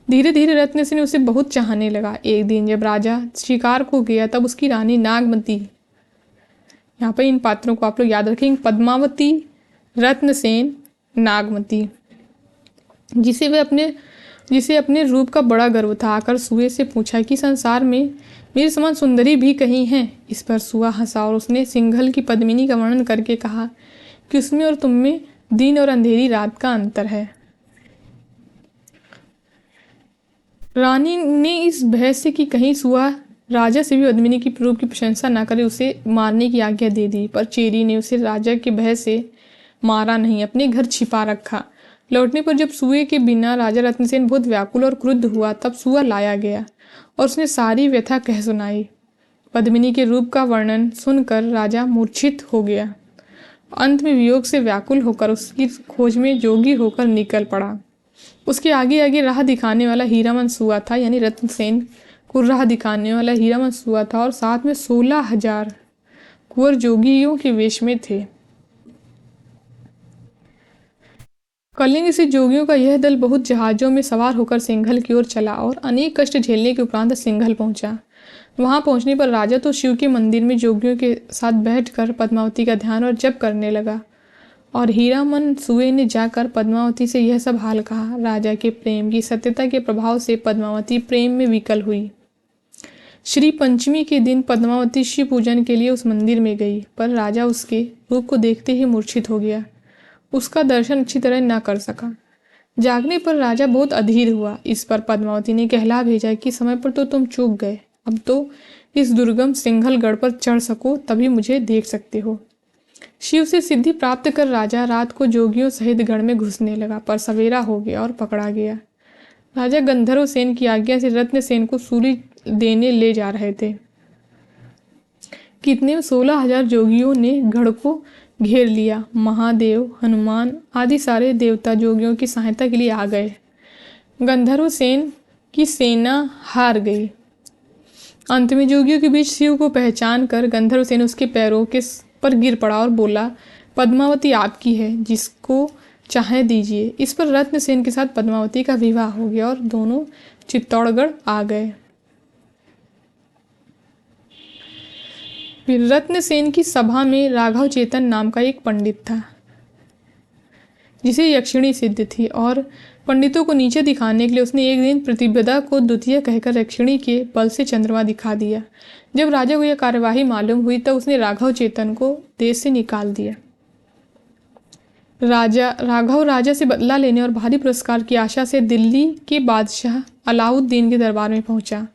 धीरे धीरे रत्नसेन उसे बहुत चाहने लगा। एक दिन जब राजा शिकार को गया, तब उसकी रानी नागमती, यहाँ पर इन पात्रों को आप लोग याद रखेंगे, पद्मावती, रत्नसेन, नागमती, जिसे अपने रूप का बड़ा गर्व था, आकर सुए से पूछा कि संसार में मेरे समान सुंदरी भी कहीं हैं। इस पर सुआ हंसा और उसने सिंघल की पद्मिनी का वर्णन करके कहा कि उसमें और तुम में दिन और अंधेरी रात का अंतर है। रानी ने इस भय से कि कहीं सुआ राजा से भी पद्मिनी की रूप की प्रशंसा न करे, उसे मारने की आज्ञा दे दी। पर चेरी ने उसे राजा के भय से मारा नहीं, अपने घर छिपा रखा। लौटने पर जब सुए के बिना राजा रत्नसेन बहुत व्याकुल और क्रुद्ध हुआ, तब सुआ लाया गया और उसने सारी व्यथा कह सुनाई। पद्मिनी के रूप का वर्णन सुनकर राजा मूर्छित हो गया। अंत में वियोग से व्याकुल होकर उसकी खोज में जोगी होकर निकल पड़ा। उसके आगे आगे राह दिखाने वाला हीरामन सुआ था, यानी रत्नसेन को राह दिखाने वाला हीरामन सुआ था, और साथ में 16,000 कुंवर जोगियों के वेश में थे। कलिंग से जोगियों का यह दल बहुत जहाजों में सवार होकर सिंघल की ओर चला और अनेक कष्ट झेलने के उपरांत सिंघल पहुंचा। वहां पहुंचने पर राजा तो शिव के मंदिर में जोगियों के साथ बैठकर पद्मावती का ध्यान और जप करने लगा, और हीरामन सुए ने जाकर पद्मावती से यह सब हाल कहा। राजा के प्रेम की सत्यता के प्रभाव से पद्मावती प्रेम में विकल हुई। श्री पंचमी के दिन पद्मावती शिव पूजन के लिए उस मंदिर में गई, पर राजा उसके रूप को देखते ही मूर्छित हो गया। उसका दर्शन अच्छी तरह न कर सका। जागने पर राजा बहुत अधीर हुआ। इस पर पद्मावती ने कहला भेजा कि समय पर तो तुम चूक गए, अब तो इस दुर्गम सिंघलगढ़ पर चढ़ सको तभी मुझे देख सकते हो। शिव से सिद्धि प्राप्त कर राजा रात को जोगियों सहित गढ़ में घुसने लगा, पर सवेरा हो गया और पकड़ा गया। राजा गंधर्व सेन की आज्ञा से रत्नसेन को सूली देने ले जा रहे थे। कितने में 16,000 जोगियों ने गढ़ को घेर लिया। महादेव, हनुमान आदि सारे देवता जोगियों की सहायता के लिए आ गए। गंधर्व सेन की सेना हार गई। अंत में जोगियों के बीच शिव को पहचान कर गंधर्व सेन उसके पैरों के पर गिर पड़ा और बोला, पद्मावती आपकी है, जिसको चाहे दीजिए। इस पर रत्नसेन के साथ पद्मावती का विवाह हो गया और दोनों चित्तौड़गढ़ आ गए। फिर रत्नसेन की सभा में राघव चेतन नाम का एक पंडित था, जिसे यक्षिणी सिद्ध थी, और पंडितों को नीचे दिखाने के लिए उसने एक दिन प्रतिपदा को द्वितीय कहकर यक्षिणी के बल से चंद्रमा दिखा दिया। जब राजा को यह कार्यवाही मालूम हुई तब उसने राघव चेतन को देश से निकाल दिया। राघव राजा से बदला लेने और भारी पुरस्कार की आशा से दिल्ली के बादशाह अलाउद्दीन के दरबार में पहुंचा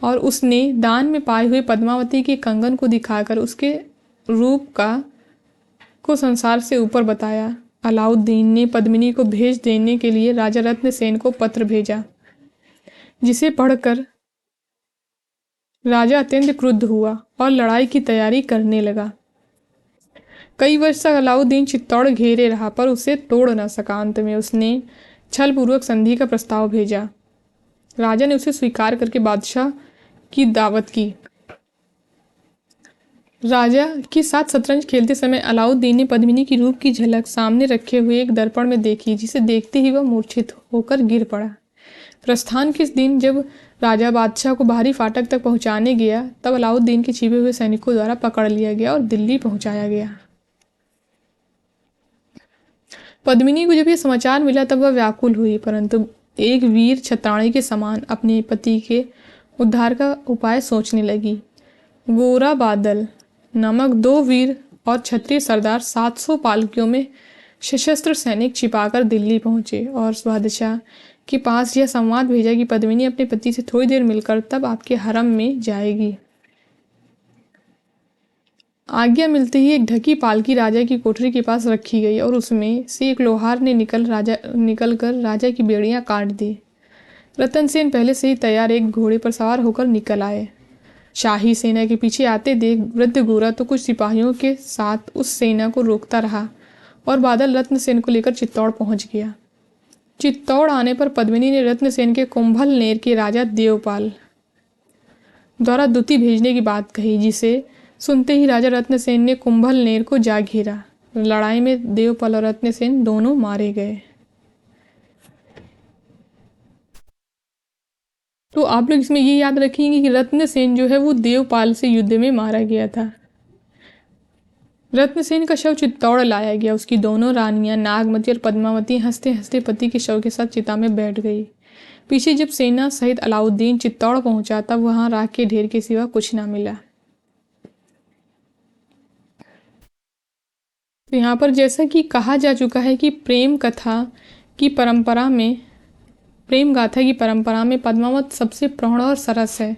और उसने दान में पाए हुए पद्मावती के कंगन को दिखाकर उसके रूप को संसार से ऊपर बताया। अलाउद्दीन ने पद्मिनी को भेज देने के लिए राजा रत्नसेन को पत्र भेजा, जिसे पढ़कर राजा अत्यंत क्रुद्ध हुआ और लड़ाई की तैयारी करने लगा। कई वर्ष तक अलाउद्दीन चित्तौड़ घेरे रहा पर उसे तोड़ न सका। अंत में उसने छलपूर्वक संधि का प्रस्ताव भेजा। राजा ने उसे स्वीकार करके बादशाह की दावत की। राजा के साथ शतरंज खेलते समय अलाउद्दीन ने पद्मिनी की रूप की झलक सामने रखे हुए एक दर्पण में देखी, जिसे देखते ही वह मूर्छित होकर गिर पड़ा। प्रस्थान के दिन जब राजा बादशाह को बाहरी फाटक तक पहुंचाने गया तब अलाउद्दीन के छिपे हुए सैनिकों द्वारा पकड़ लिया गया और दिल्ली पहुंचाया गया। पद्मिनी को जब यह समाचार मिला तब वह व्याकुल हुई, परंतु एक वीर छत्राणी के समान अपने पति के उद्धार का उपाय सोचने लगी। गोरा बादल नामक 2 वीर और क्षत्रिय सरदार 700 पालकियों में सशस्त्र सैनिक छिपाकर दिल्ली पहुंचे और बादशाह के पास यह संवाद भेजा कि पद्मिनी अपने पति से थोड़ी देर मिलकर तब आपके हरम में जाएगी। आज्ञा मिलते ही एक ढकी पालकी राजा की कोठरी के पास रखी गई और उसमें से एक लोहार ने निकल कर राजा की बेड़ियां काट दी। रतनसेन पहले से ही तैयार एक घोड़े पर सवार होकर निकल आए। शाही सेना के पीछे आते देख वृद्ध गोरा तो कुछ सिपाहियों के साथ उस सेना को रोकता रहा और बादल रत्नसेन को लेकर चित्तौड़ पहुंच गया। चित्तौड़ आने पर पद्मिनी ने रत्नसेन के कुंभलनेर के राजा देवपाल द्वारा दूती भेजने की बात कही, जिसे सुनते ही राजा रत्नसेन ने कुंभलनेर को जा घेरा। लड़ाई में देवपाल और रत्नसेन दोनों मारे गए। तो आप लोग इसमें ये याद रखेंगे कि रत्नसेन जो है वो देवपाल से युद्ध में मारा गया था। रत्नसेन का शव चित्तौड़ लाया गया। उसकी दोनों रानियां नागमती और पद्मावती हंसते हंसते पति के शव के साथ चिता में बैठ गई। पीछे जब सेना सहित अलाउद्दीन चित्तौड़ पहुंचा तब वहां राख के ढेर के सिवा कुछ ना मिला। तो यहाँ पर जैसा कि कहा जा चुका है कि प्रेम गाथा की परंपरा में पद्मावत सबसे प्रौढ़ और सरस है।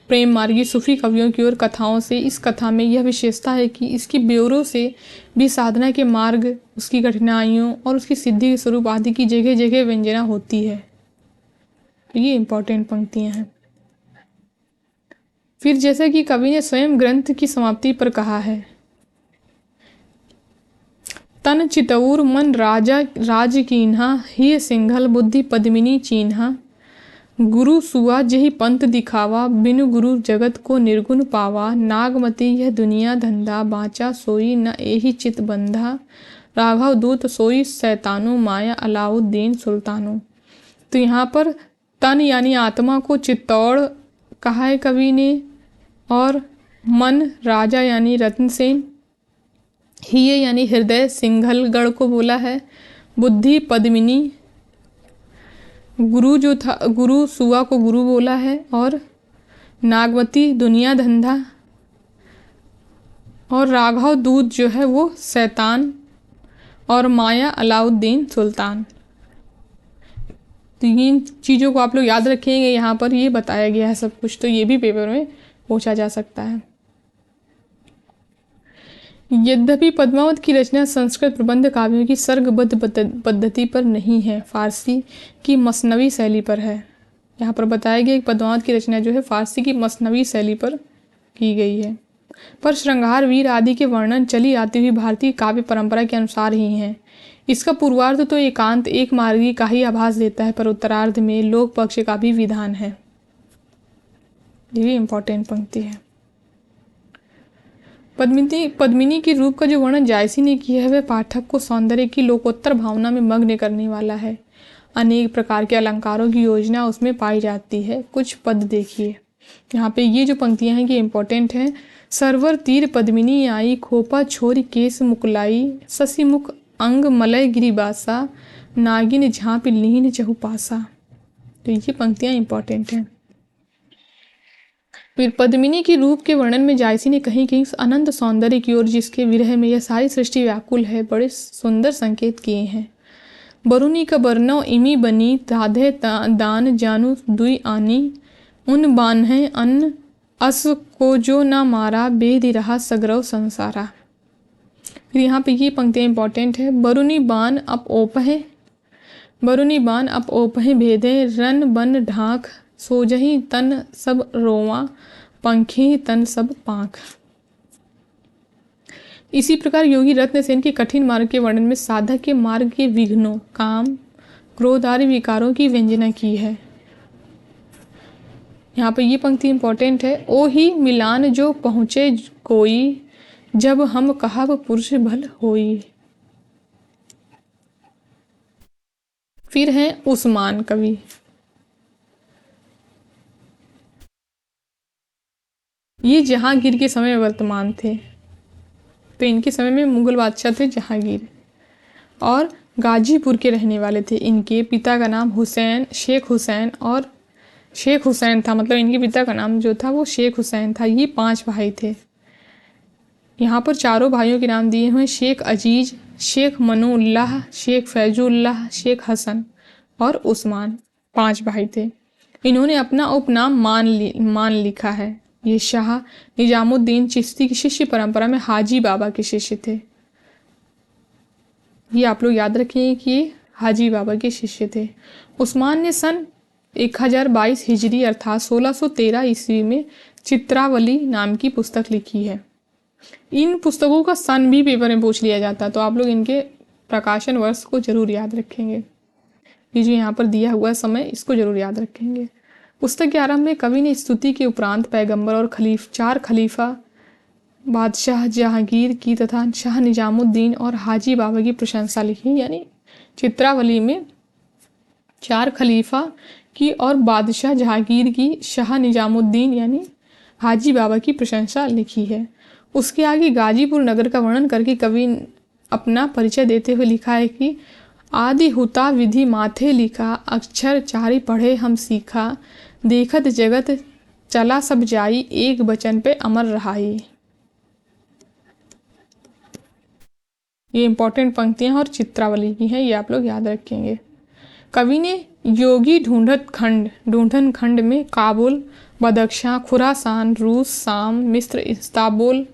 प्रेम मार्गी सूफी कवियों की ओर कथाओं से इस कथा में यह विशेषता है कि इसके ब्यौरों से भी साधना के मार्ग, उसकी कठिनाइयों और उसकी सिद्धि के स्वरूप आदि की जगह जगह व्यंजना होती है। ये इंपॉर्टेंट पंक्तियां हैं। फिर जैसा कि कवि ने स्वयं ग्रंथ की समाप्ति पर कहा है, तन चितौर मन राज कीन्हा, ही सिंघल बुद्धि पद्मिनी चीन्हा, गुरु सुआ जही पंथ दिखावा, बिनु गुरु जगत को निर्गुण पावा, नागमती यह दुनिया धंधा, बाचा सोई न एही चित बंधा, राघव दूत सोई सैतानो, माया अलाउद्दीन सुल्तानो। तो यहाँ पर तन यानी आत्मा को चित्तौड़ कहा है कवि ने, और मन राजा यानी रत्नसेन, हिये यानी हृदय सिंघलगढ़ को बोला है, बुद्धि पद्मिनी, गुरु जो था गुरु सुआ को गुरु बोला है, और नागवती दुनिया धंधा, और राघव दूत जो है वो शैतान, और माया अलाउद्दीन सुल्तान। तो इन चीज़ों को आप लोग याद रखेंगे। यहाँ पर ये बताया गया है सब कुछ, तो ये भी पेपर में पूछा जा सकता है। यद्यपि पद्मावत की रचना संस्कृत प्रबंध काव्यों की सर्गबद्ध पद्धति पर नहीं है, फारसी की मसनवी शैली पर है। यहाँ पर बताया गया कि पद्मावत की रचना जो है फारसी की मसनवी शैली पर की गई है, पर श्रृंगार वीर आदि के वर्णन चली आती हुई भारतीय काव्य परंपरा के अनुसार ही हैं। इसका पूर्वार्ध तो एकांत एक मार्गी का ही आभास देता है, पर उत्तरार्ध में लोक पक्ष का भी विधान है। ये भी इम्पोर्टेंट पंक्ति है। पद्मिनी के रूप का जो वर्णन जायसी ने किया है वह पाठक को सौंदर्य की लोकोत्तर भावना में मग्न करने वाला है। अनेक प्रकार के अलंकारों की योजना उसमें पाई जाती है। कुछ पद देखिए यहाँ पे, ये जो पंक्तियां हैं ये इंपॉर्टेंट हैं। सरवर तीर पद्मिनी आई, खोपा छोरी केस मुकुलाई, शशि मुख अंग मलय गिरिबासा, नागिन झाँपि लीन चहुपासा। तो ये पंक्तियाँ इंपॉर्टेंट हैं। फिर पद्मिनी की रूप के वर्णन में जायसी ने कहीं कहीं अनंत सौंदर्य की ओर, जिसके विरह में यह सारी सृष्टि व्याकुल है, बड़े सुंदर संकेत किए हैं। बरुनी का बरनौ इमी बनी, ताधे दान जानू दुई आनी, उन बान है अन्न अस को जो ना मारा, बेदि रहा सगरव संसारा। फिर यहाँ पे ये पंक्तियाँ इंपॉर्टेंट है। बरुनी बान अप ओप है, बरुनी बान अप ओप है भेदे, रन बन ढाक सोजही तन सब रोवा, पंखी तन सब पाँख। इसी प्रकार योगी रत्नसेन के कठिन मार्ग के वर्णन में साधक के मार्ग के विघ्नों, काम, क्रोध आदि विकारों की व्यंजना की है। यहाँ पे ये पंक्ति इंपॉर्टेंट है। ओ ही मिलान जो पहुँचे कोई, जब हम कहब पुरुष भल होई। फिर है उस्मान कवि। ये जहांगीर के समय में वर्तमान थे, तो इनके समय में मुगल बादशाह थे जहांगीर, और गाजीपुर के रहने वाले थे। इनके पिता का नाम हुसैन, शेख हुसैन और शेख हुसैन था, मतलब इनके पिता का नाम जो था वो शेख हुसैन था। ये 5 भाई थे। यहाँ पर चारों भाइयों के नाम दिए हुए शेख अजीज, शेख मनुउल्लाह, शेख फैजुल्लाह, शेख हसन और उस्मान। 5 भाई थे। इन्होंने अपना उपनाम मान लिखा है। ये शाह निजामुद्दीन चिश्ती की शिष्य परंपरा में हाजी बाबा के शिष्य थे। ये आप लोग याद रखेंगे कि ये हाजी बाबा के शिष्य थे। उस्मान ने सन 1022 हिजरी अर्थात 1613 ईस्वी में चित्रावली नाम की पुस्तक लिखी है। इन पुस्तकों का सन भी पेपर में पूछ लिया जाता, तो आप लोग इनके प्रकाशन वर्ष को जरूर याद रखेंगे। ये जो यहाँ पर दिया हुआ समय, इसको जरूर याद रखेंगे। पुस्तक के आरंभ में कवि ने स्तुति के उपरांत पैगंबर और 4 खलीफा बादशाह जहांगीर की तथा शाह निजामुद्दीन और हाजी बाबा की प्रशंसा लिखी। यानी चित्रावली में 4 खलीफा की और बादशाह जहांगीर की, शाह निजामुद्दीन यानी हाजी बाबा की प्रशंसा लिखी है। उसके आगे गाजीपुर नगर का वर्णन करके कवि अपना परिचय देते हुए लिखा है कि आदि हुता विधि माथे लिखा, अक्षर चारि पढ़े हम सीखा, देखत जगत चला सब जाई, एक बचन पे अमर रहाई। ये इंपॉर्टेंट पंक्तियां और चित्रावली की हैं, ये आप लोग याद रखेंगे। कवि ने योगी ढूंढन खंड में काबुल, बदख्शां, खुरासान, रूस, शाम, मिस्र, इस्तांबुल,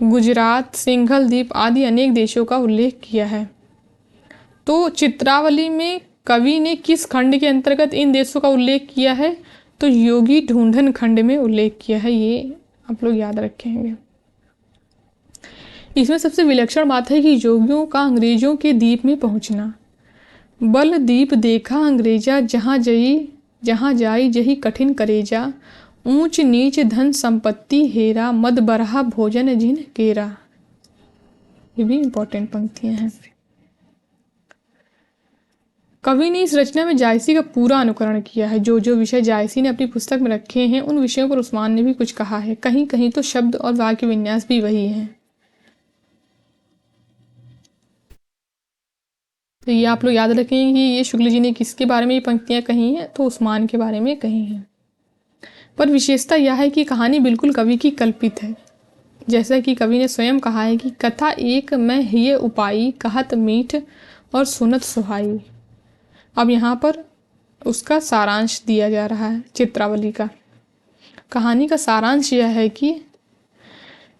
गुजरात, सिंघल द्वीप आदि अनेक देशों का उल्लेख किया है। तो चित्रावली में कवि ने किस खंड के अंतर्गत इन देशों का उल्लेख किया है? तो योगी ढूंढन खंड में उल्लेख किया है। ये आप लोग याद रखेंगे। इसमें सबसे विलक्षण बात है कि योगियों का अंग्रेजों के द्वीप में पहुंचना। बल दीप देखा अंग्रेजा, जहाँ जाई जही कठिन करेजा, ऊंच नीच धन संपत्ति हेरा, मद बरहा भोजन जिन केरा। ये भी इंपॉर्टेंट पंक्तियां हैं। कवि ने इस रचना में जायसी का पूरा अनुकरण किया है। जो जो विषय जायसी ने अपनी पुस्तक में रखे हैं, उन विषयों पर उस्मान ने भी कुछ कहा है। कहीं कहीं तो शब्द और वाक्य विन्यास भी वही हैं। तो ये आप लोग याद रखेंगे कि ये शुक्ल जी ने किसके बारे में ये पंक्तियां कही हैं? तो उस्मान के बारे में कही हैं। पर विशेषता यह है कि कहानी बिल्कुल कवि की कल्पित है। जैसा कि कवि ने स्वयं कहा है कि कथा एक मैं हिय उपाई, कहत मीठ और सुनत सुहाई। अब यहाँ पर उसका सारांश दिया जा रहा है चित्रावली का। कहानी का सारांश यह है कि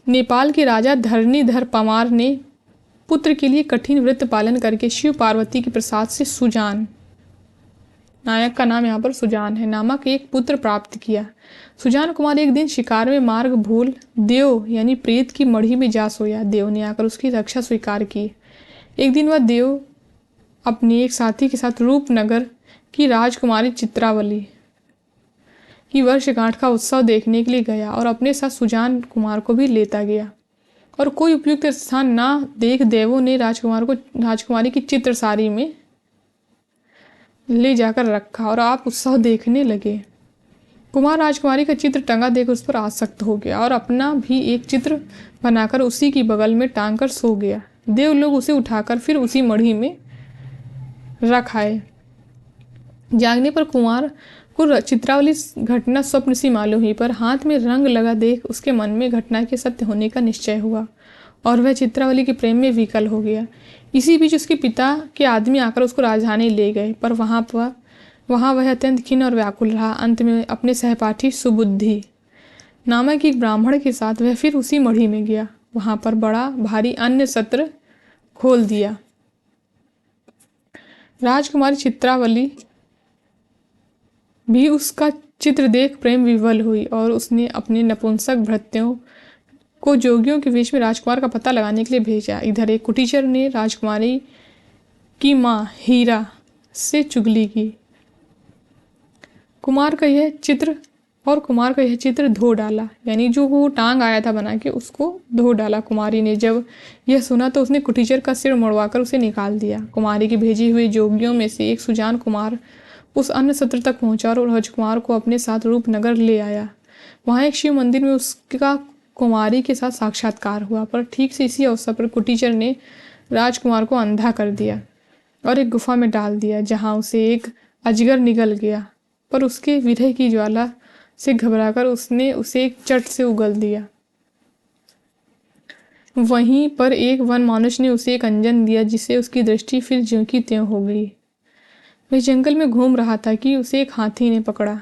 नेपाल के राजा धरणीधर पमार ने पुत्र के लिए कठिन व्रत पालन करके शिव पार्वती के प्रसाद से सुजान, नायक का नाम यहाँ पर सुजान है, नामक एक पुत्र प्राप्त किया। सुजान कुमार एक दिन शिकार में मार्ग भूल देव यानी प्रेत की मढ़ी में जा सोया। देव ने आकर उसकी रक्षा स्वीकार की। एक दिन वह देव अपने एक साथी के साथ रूपनगर की राजकुमारी चित्रावली की वर्षगांठ का उत्सव देखने के लिए गया और अपने साथ सुजान कुमार को भी लेता गया। और कोई उपयुक्त स्थान ना देख देवों ने राजकुमारी की चित्र सारी में ले जाकर रखा और आप उत्सव देखने लगे। कुमार राजकुमारी का चित्र टंगा देख उस पर आसक्त हो गया और अपना भी एक चित्र बनाकर उसी की बगल में टांग कर सो गया। देवलोग उसे उठाकर फिर उसी मढ़ी में रख आए। जागने पर कुमार को चित्रावली घटना स्वप्न सी मालूम हुई, पर हाथ में रंग लगा देख उसके मन में घटना के सत्य होने का निश्चय हुआ और वह चित्रावली के प्रेम में विकल हो गया। इसी बीच उसके पिता के आदमी आकर उसको राजधानी ले गए, पर वहाँ वह अत्यंत खिन्न और व्याकुल रहा। अंत में अपने सहपाठी सुबुद्धि नामक एक ब्राह्मण के साथ वह फिर उसी मढ़ी में गया। वहाँ पर बड़ा भारी अन्य सत्र खोल दिया। राजकुमारी चित्रावली भी उसका चित्र देख प्रेम विवल हुई और उसने अपने नपुंसक भृत्यों को जोगियों के वेश में राजकुमार का पता लगाने के लिए भेजा। इधर एक कुटीचर ने राजकुमारी की माँ हीरा से चुगली की। कुमार का यह चित्र धो डाला, यानी जो वो टांग आया था बना के उसको धो डाला। कुमारी ने जब यह सुना तो उसने कुटीचर का सिर मुड़वाकर उसे निकाल दिया। कुमारी की भेजी हुई जोगियों में से एक सुजान कुमार उस अन्न सत्र तक पहुंचा और राजकुमार को अपने साथ रूपनगर ले आया। वहाँ एक शिव मंदिर में उसका कुमारी के साथ साक्षात्कार हुआ, पर ठीक से इसी अवसर पर कुटीचर ने राजकुमार को अंधा कर दिया और एक गुफा में डाल दिया, जहाँ उसे एक अजगर निगल गया। पर उसके विरह की ज्वाला से घबराकर उसने उसे एक चट से उगल दिया। वहीं पर एक वन मानुष ने उसे एक अंजन दिया, जिससे उसकी दृष्टि फिर ज्यों की त्यों हो गई। वह जंगल में घूम रहा था कि उसे एक हाथी ने पकड़ा,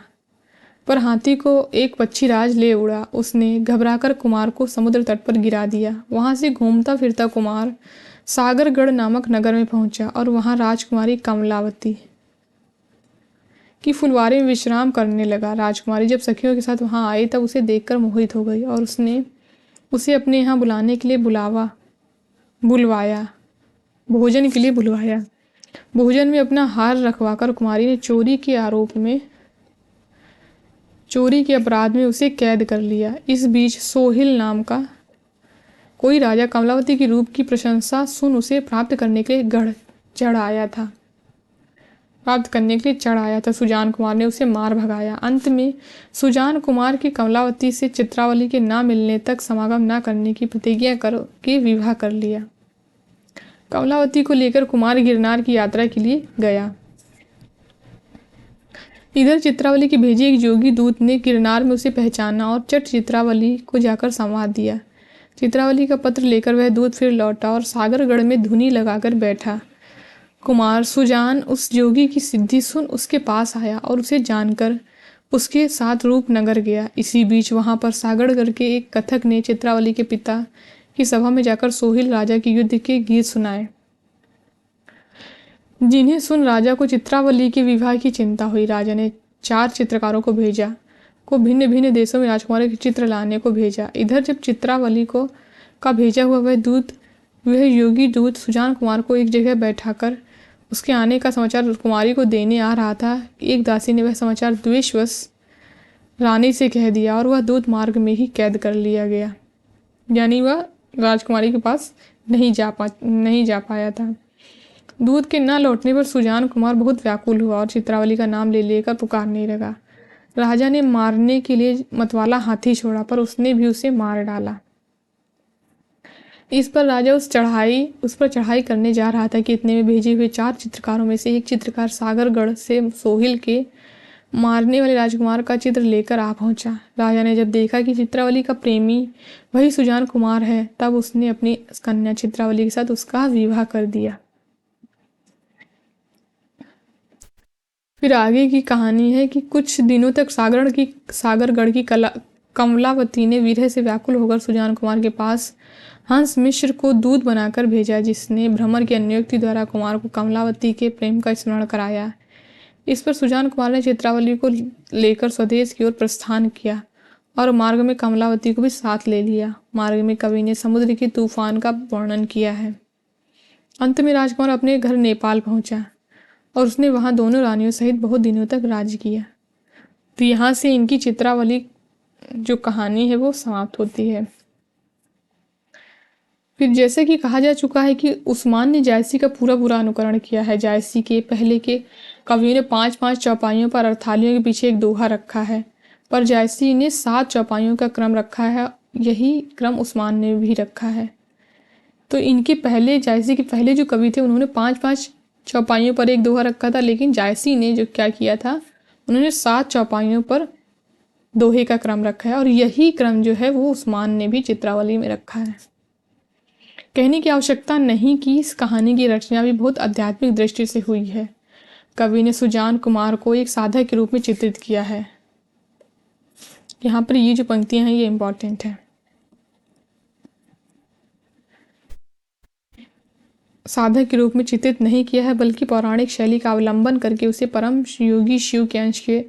पर हाथी को एक पक्षीराज ले उड़ा। उसने घबराकर कुमार को समुद्र तट पर गिरा दिया। वहां से घूमता फिरता कुमार सागरगढ़ नामक नगर में पहुंचा और वहां राजकुमारी कमलावती की फुलवारे में विश्राम करने लगा। राजकुमारी जब सखियों के साथ वहां आई तब उसे देखकर मोहित हो गई और उसने उसे अपने यहाँ बुलाने के लिए बुलवाया भोजन के लिए बुलवाया। भोजन में अपना हार रखवाकर कुमारी ने चोरी के अपराध में उसे कैद कर लिया। इस बीच सोहिल नाम का कोई राजा कमलावती की रूप की प्रशंसा सुन उसे प्राप्त करने के लिए चढ़ आया था। सुजान कुमार ने उसे मार भगाया। अंत में सुजान कुमार की कमलावती से चित्रावली के ना मिलने तक समागम न करने की प्रतिज्ञा करके विवाह कर लिया। कमलावती को लेकर कुमार गिरनार की यात्रा के लिए गया। इधर चित्रावली की भेजी एक जोगी दूत ने गिरनार में उसे पहचाना और चट चित्रावली को जाकर संवाद दिया। चित्रावली का पत्र लेकर वह दूत फिर लौटा और सागरगढ़ में धुनी लगाकर बैठा। कुमार सुजान उस जोगी की सिद्धि सुन उसके पास आया और उसे जानकर उसके साथ रूपनगर गया। इसी बीच वहां पर सागरगढ़ के एक कथक ने चित्रावली के पिता की सभा में जाकर सोहिल राजा के युद्ध के गीत सुनाए, जिन्हें सुन राजा को चित्रावली के विवाह की चिंता हुई। राजा ने 4 चित्रकारों को भिन्न भिन्न देशों में राजकुमारी के चित्र लाने को भेजा। इधर जब चित्रावली का भेजा हुआ वह योगी दूत सुजान कुमार को एक जगह बैठाकर उसके आने का समाचार कुमारी को देने आ रहा था, एक दासी ने वह समाचार द्वेषवश रानी से कह दिया और वह दूत मार्ग में ही कैद कर लिया गया, यानी वह राजकुमारी के पास नहीं जा पाया था। दूत के न लौटने पर सुजान कुमार बहुत व्याकुल हुआ और चित्रावली का नाम ले लेकर पुकारने लगा। राजा ने मारने के लिए मतवाला हाथी छोड़ा, पर उसने भी उसे मार डाला। इस पर राजा उस पर चढ़ाई करने जा रहा था कि इतने में भेजे हुए 4 चित्रकारों में से एक चित्रकार सागरगढ़ से सोहिल के मारने वाले राजकुमार का चित्र लेकर आ पहुंचा। राजा ने जब देखा कि चित्रावली का प्रेमी वही सुजान कुमार है, तब उसने अपनी कन्या चित्रावली के साथ उसका विवाह कर दिया। फिर आगे की कहानी है कि कुछ दिनों तक सागरगढ़ की कमलावती ने विरह से व्याकुल होकर सुजान कुमार के पास हंस मिश्र को दूत बनाकर भेजा, जिसने भ्रमर की अनुयुक्ति द्वारा कुमार को कमलावती के प्रेम का स्मरण कराया। इस पर सुजान कुमार ने चित्रावली को लेकर स्वदेश की ओर प्रस्थान किया और मार्ग में कमलावती को भी साथ ले लिया। मार्ग में कवि ने समुद्र के तूफान का वर्णन किया है। अंत में राजकुमार अपने घर नेपाल पहुंचा और उसने वहां दोनों रानियों सहित बहुत दिनों तक राज किया। तो यहाँ से इनकी चित्रावली जो कहानी है वो समाप्त होती है। फिर जैसे कि कहा जा चुका है कि उस्मान ने जायसी का पूरा अनुकरण किया है। जायसी के पहले के कवियों ने 5-5 चौपाइयों पर अर्थालियों के पीछे एक दोहा रखा है, पर जायसी ने 7 चौपाइयों का क्रम रखा है। यही क्रम उस्मान ने भी रखा है। तो इनके पहले जायसी के पहले जो कवि थे उन्होंने 5-5 चौपाइयों पर एक दोहा रखा था, लेकिन जायसी ने जो क्या किया था, उन्होंने 7 चौपाइयों पर दोहे का क्रम रखा है, और यही क्रम जो है वो उस्मान ने भी चित्रावली में रखा है। कहने की आवश्यकता नहीं कि इस कहानी की रचना भी बहुत आध्यात्मिक दृष्टि से हुई है। कवि ने सुजान कुमार को एक साधक के रूप में चित्रित किया है। यहाँ पर ये जो पंक्तियां हैं ये इंपॉर्टेंट है। साधक के रूप में चित्रित नहीं किया है, बल्कि पौराणिक शैली का अवलंबन करके उसे परम योगी शिव के अंश के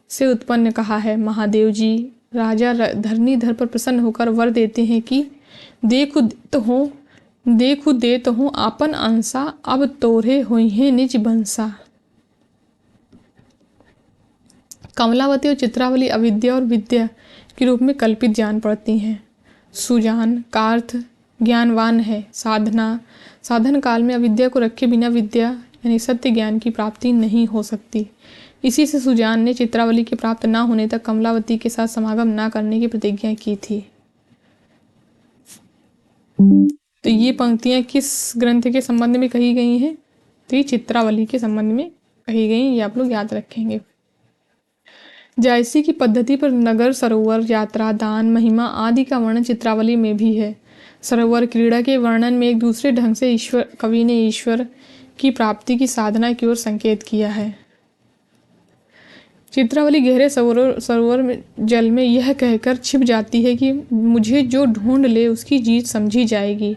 से उत्पन्न कहा है। महादेव जी राजा धरणीधर पर प्रसन्न होकर वर देते हैं कि देखु देत हो आपन अंसा, अब तोरे हुई हैं निज बंसा। कमलावती और चित्रावली अविद्या और विद्या के रूप में कल्पित जान पड़ती हैं। सुजान का अर्थ ज्ञानवान है। साधन काल में अविद्या को रखे बिना विद्या यानी सत्य ज्ञान की प्राप्ति नहीं हो सकती। इसी से सुजान ने चित्रावली के प्राप्त न होने तक कमलावती के साथ समागम न करने की प्रतिज्ञा की थी। तो ये पंक्तियां किस ग्रंथ के संबंध में कही गई हैं? तो ये चित्रावली के संबंध में कही गई, ये आप लोग याद रखेंगे। जायसी की पद्धति पर नगर, सरोवर, यात्रा, दान, महिमा आदि का वर्णन चित्रावली में भी है। सरोवर क्रीड़ा के वर्णन में एक दूसरे ढंग से कवि ने ईश्वर की प्राप्ति की साधना की ओर संकेत किया है। चित्रावली गहरे सरोवर में जल में यह कहकर छिप जाती है कि मुझे जो ढूंढ ले उसकी जीत समझी जाएगी।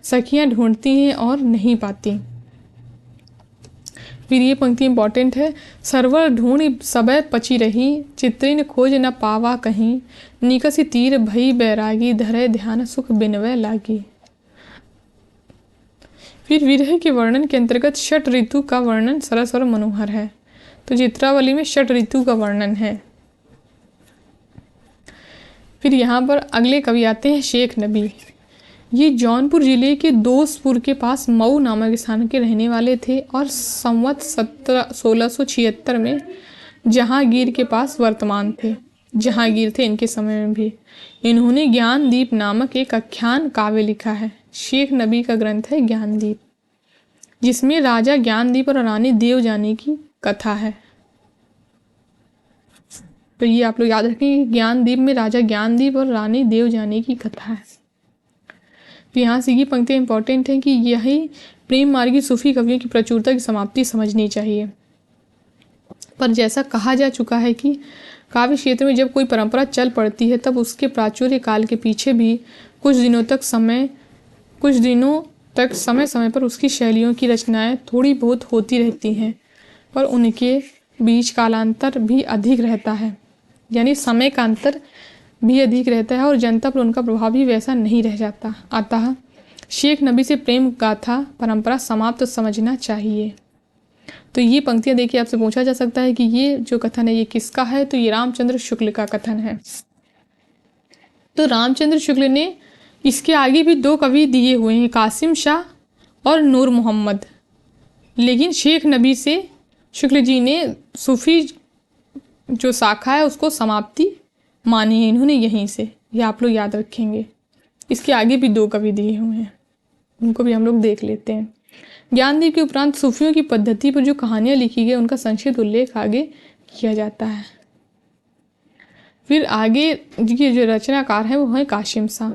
सखियां ढूंढती हैं और नहीं पाती। फिर ये पंक्ति इंपॉर्टेंट है। सरवर ढूंढ सबे पची रही, चित्रिन खोज न पावा कहीं, निकसी तीर भई बैरागी, धरे ध्यान सुख बिनवे लागी। फिर विरह के वर्णन के अंतर्गत षट ऋतु का वर्णन सरस और मनोहर है। तो चित्रावली में षट ऋतु का वर्णन है। फिर यहाँ पर अगले कवि आते हैं शेख नबी। ये जौनपुर जिले के दोस्तपुर के पास मऊ नामक स्थान के रहने वाले थे और संवत 1676 में जहांगीर के पास वर्तमान थे। जहांगीर थे इनके समय में भी। इन्होंने ज्ञानदीप नामक एक आख्यान काव्य लिखा है। शेख नबी का ग्रंथ है ज्ञानदीप, जिसमें राजा ज्ञानदीप और रानी देवजानी की कथा है। तो ये आप लोग याद रखें, ज्ञानदीप में राजा ज्ञानदीप और रानी देवजानी की कथा है। तो यहाँ से ये पंक्तियाँ इंपॉर्टेंट हैं कि यही प्रेम मार्गी सूफी कवियों की प्रचुरता की समाप्ति समझनी चाहिए। पर जैसा कहा जा चुका है कि काव्य क्षेत्र में जब कोई परंपरा चल पड़ती है तब उसके प्राचुर्य काल के पीछे भी कुछ दिनों तक समय पर उसकी शैलियों की रचनाएं थोड़ी बहुत होती रहती हैं, पर उनके बीच कालांतर भी अधिक रहता है, यानी समय का अंतर भी अधिक रहता है और जनता पर उनका प्रभाव भी वैसा नहीं रह जाता। अतः शेख नबी से प्रेम गाथा परंपरा समाप्त समझना चाहिए। तो ये पंक्तियां देखिए, आपसे पूछा जा सकता है कि ये जो कथन है ये किसका है? तो ये रामचंद्र शुक्ल का कथन है। तो रामचंद्र शुक्ल ने इसके आगे भी 2 कवि दिए हुए हैं, कासिम शाह और नूर मोहम्मद, लेकिन शेख नबी से शुक्ल जी ने सूफी जो शाखा है उसको समाप्ति मानी है इन्होंने यहीं से। ये आप लोग याद रखेंगे। इसके आगे भी 2 कवि दिए हुए हैं, उनको भी हम लोग देख लेते हैं। ज्ञानदीप के उपरांत सूफियों की पद्धति पर जो कहानियां लिखी गई उनका संक्षिप्त उल्लेख आगे किया जाता है। फिर आगे की जो रचनाकार है वो है कासिम शाह।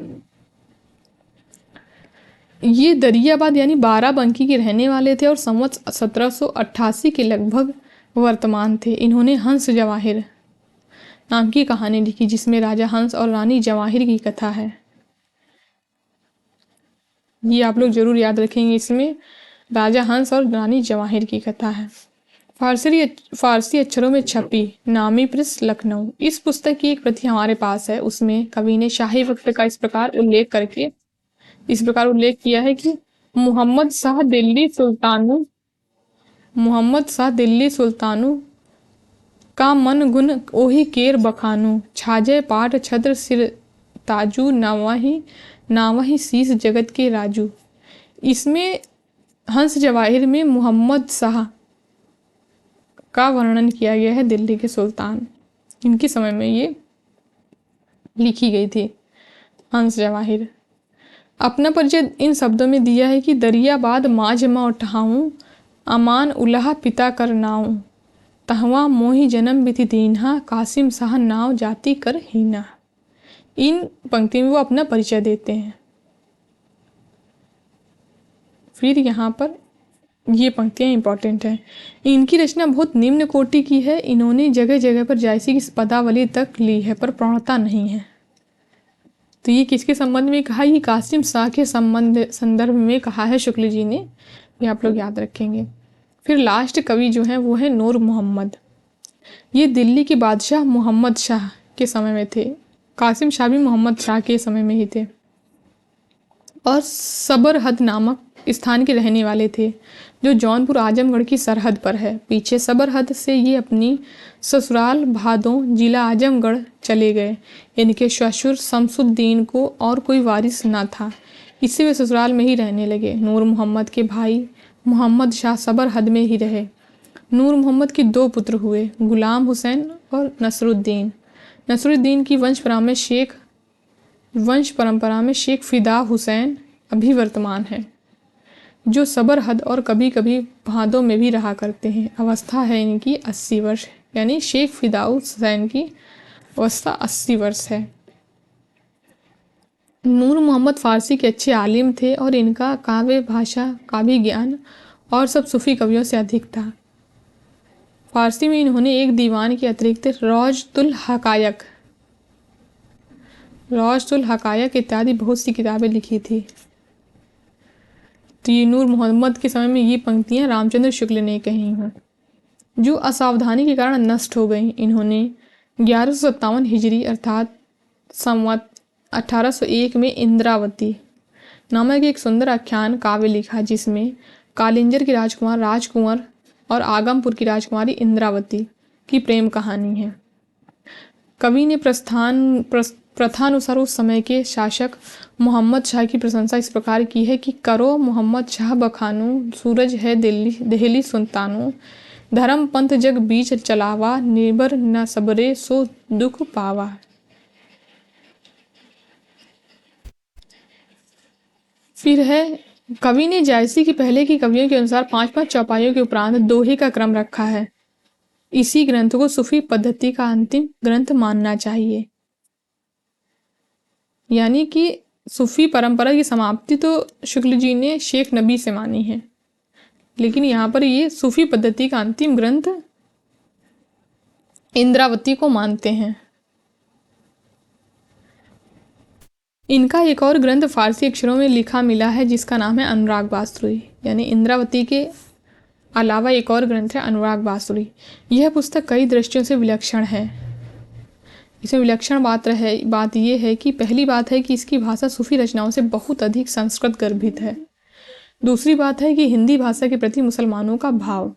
ये दरियाबाद यानी बाराबंकी के रहने वाले थे और संवत 1788 के लगभग वर्तमान थे। इन्होंने हंस जवाहिर नाम की कहानी लिखी, जिसमें राजा हंस और रानी जवाहिर की कथा है। ये आप लोग जरूर याद रखेंगे, इसमें राजा हंस और रानी जवाहिर की कथा है। फारसी अक्षरों में छपी नामी प्रेस लखनऊ। इस पुस्तक की एक प्रति हमारे पास है। उसमें कवि ने शाही वक्त का इस प्रकार उल्लेख किया है कि मोहम्मद शाह दिल्ली सुल्तानु का मन गुण ओही केर बखानु, छाजय पाठ छत्र सिर ताजू, नावही शीस जगत के राजू। इसमें हंस जवाहिर में मोहम्मद शाह का वर्णन किया गया है, दिल्ली के सुल्तान। इनके समय में ये लिखी गई थी हंस जवाहिर। अपना परिचय इन शब्दों में दिया है कि दरियाबाद माझ में उठाऊं, अमान उल्लाह पिता कर नाऊं, तहवा मोही जन्म बिथि दीन्हा, कासिम शाह नाव जाति कर हीना। इन पंक्ति में वो अपना परिचय देते हैं। फिर यहाँ पर ये पंक्तियाँ इंपॉर्टेंट हैं। इनकी रचना बहुत निम्न कोटि की है। इन्होंने जगह जगह पर जायसी की पदावली तक ली है पर प्रौढ़ता नहीं है। तो ये किसके संबंध में कहा? ये कासिम शाह के संदर्भ में कहा है शुक्ल जी ने। ये आप लोग याद रखेंगे। फिर लास्ट कवि जो है वो है नूर मोहम्मद। ये दिल्ली के बादशाह मोहम्मद शाह के समय में थे। कासिम शाह भी मोहम्मद शाह के समय में ही थे और सबरहद नामक स्थान के रहने वाले थे जो जौनपुर आजमगढ़ की सरहद पर है। पीछे सबरहद से ये अपनी ससुराल भादों जिला आजमगढ़ चले गए। इनके ससुर शमसुद्दीन को और कोई वारिस ना था, इससे वे ससुराल में ही रहने लगे। नूर मोहम्मद के भाई मोहम्मद शाह सबरहद में ही रहे। नूर मोहम्मद के 2 पुत्र हुए, गुलाम हुसैन और नसरुद्दीन। नसरुद्दीन की वंश परंपरा में शेख फिदा हुसैन अभी वर्तमान है, जो सबरहद और कभी कभी भादों में भी रहा करते हैं। अवस्था है इनकी 80 वर्ष, यानी शेख फिदा हुसैन की अवस्था 80 वर्ष है। नूर मोहम्मद फ़ारसी के अच्छे आलिम थे और इनका काव्य भाषा काव्य ज्ञान और सब सूफ़ी कवियों से अधिक था। फ़ारसी में इन्होंने एक दीवान के अतिरिक्त रौज़तुल हकायक इत्यादि बहुत सी किताबें लिखी थी। तो ये नूर मोहम्मद के समय में ये पंक्तियाँ रामचंद्र शुक्ल ने कही हैं, जो असावधानी के कारण नष्ट हो गई। इन्होंने 1157 हिजरी अर्थात संवत 1801 में इंद्रावती नामक एक सुंदर आख्यान काव्य लिखा, जिसमें कालिंजर के राजकुंवर और आगमपुर की राजकुमारी इंद्रावती की प्रेम कहानी है। कवि ने प्रथानुसार उस समय के शासक मोहम्मद शाह की प्रशंसा इस प्रकार की है कि करो मोहम्मद शाह बखानू, सूरज है देहली सुल्तानो, धर्म पंथ जग बीच चलावा, निर्भर न सबरे सो दुख पावा। फिर है कवि ने जायसी की पहले की कवियों के अनुसार 5-5 चौपाइयों के उपरांत दोहे का क्रम रखा है। इसी ग्रंथ को सूफी पद्धति का अंतिम ग्रंथ मानना चाहिए, यानी कि सूफी परंपरा की समाप्ति तो शुक्ल जी ने शेख नबी से मानी है, लेकिन यहाँ पर ये सूफी पद्धति का अंतिम ग्रंथ इंद्रावती को मानते हैं। इनका एक और ग्रंथ फारसी अक्षरों में लिखा मिला है जिसका नाम है अनुराग बासुरी, यानी इंद्रावती के अलावा एक और ग्रंथ है अनुराग बासुरी। यह पुस्तक कई दृष्टियों से विलक्षण है। इसमें विलक्षण बात यह है कि पहली बात है कि इसकी भाषा सूफी रचनाओं से बहुत अधिक संस्कृत गर्भित है। दूसरी बात है कि हिंदी भाषा के प्रति मुसलमानों का भाव।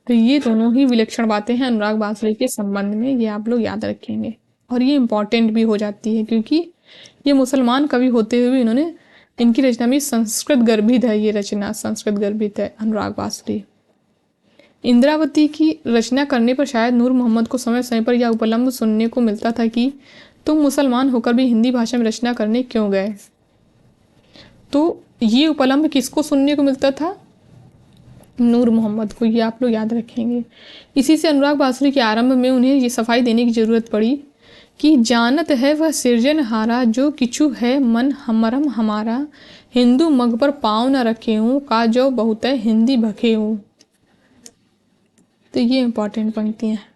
तो ये दोनों ही विलक्षण बातें हैं अनुराग बासुरी के संबंध में, ये आप लोग याद रखेंगे और ये इम्पॉर्टेंट भी हो जाती है क्योंकि ये मुसलमान कवि होते हुए इन्होंने इनकी रचना में संस्कृत गर्भित है। ये रचना संस्कृत गर्भित है अनुराग बासुरी। इंद्रावती की रचना करने पर शायद नूर मोहम्मद को समय समय पर यह उपलम्ब सुनने को मिलता था कि तुम मुसलमान होकर भी हिंदी भाषा में रचना करने क्यों गए। तो ये उपलम्ब किसको सुनने को मिलता था? नूर मोहम्मद को। ये आप लोग याद रखेंगे। इसी से अनुराग बासुरी के आरंभ में उन्हें ये सफाई देने की जरूरत पड़ी कि जानत है वह सिरजनहारा, जो किछु है मन हमरम हमारा, हिंदू मग पर पाँव न रखे हूँ, का जो बहुत है हिंदी भखे हूँ। तो ये इंपॉर्टेंट पंक्तियाँ हैं।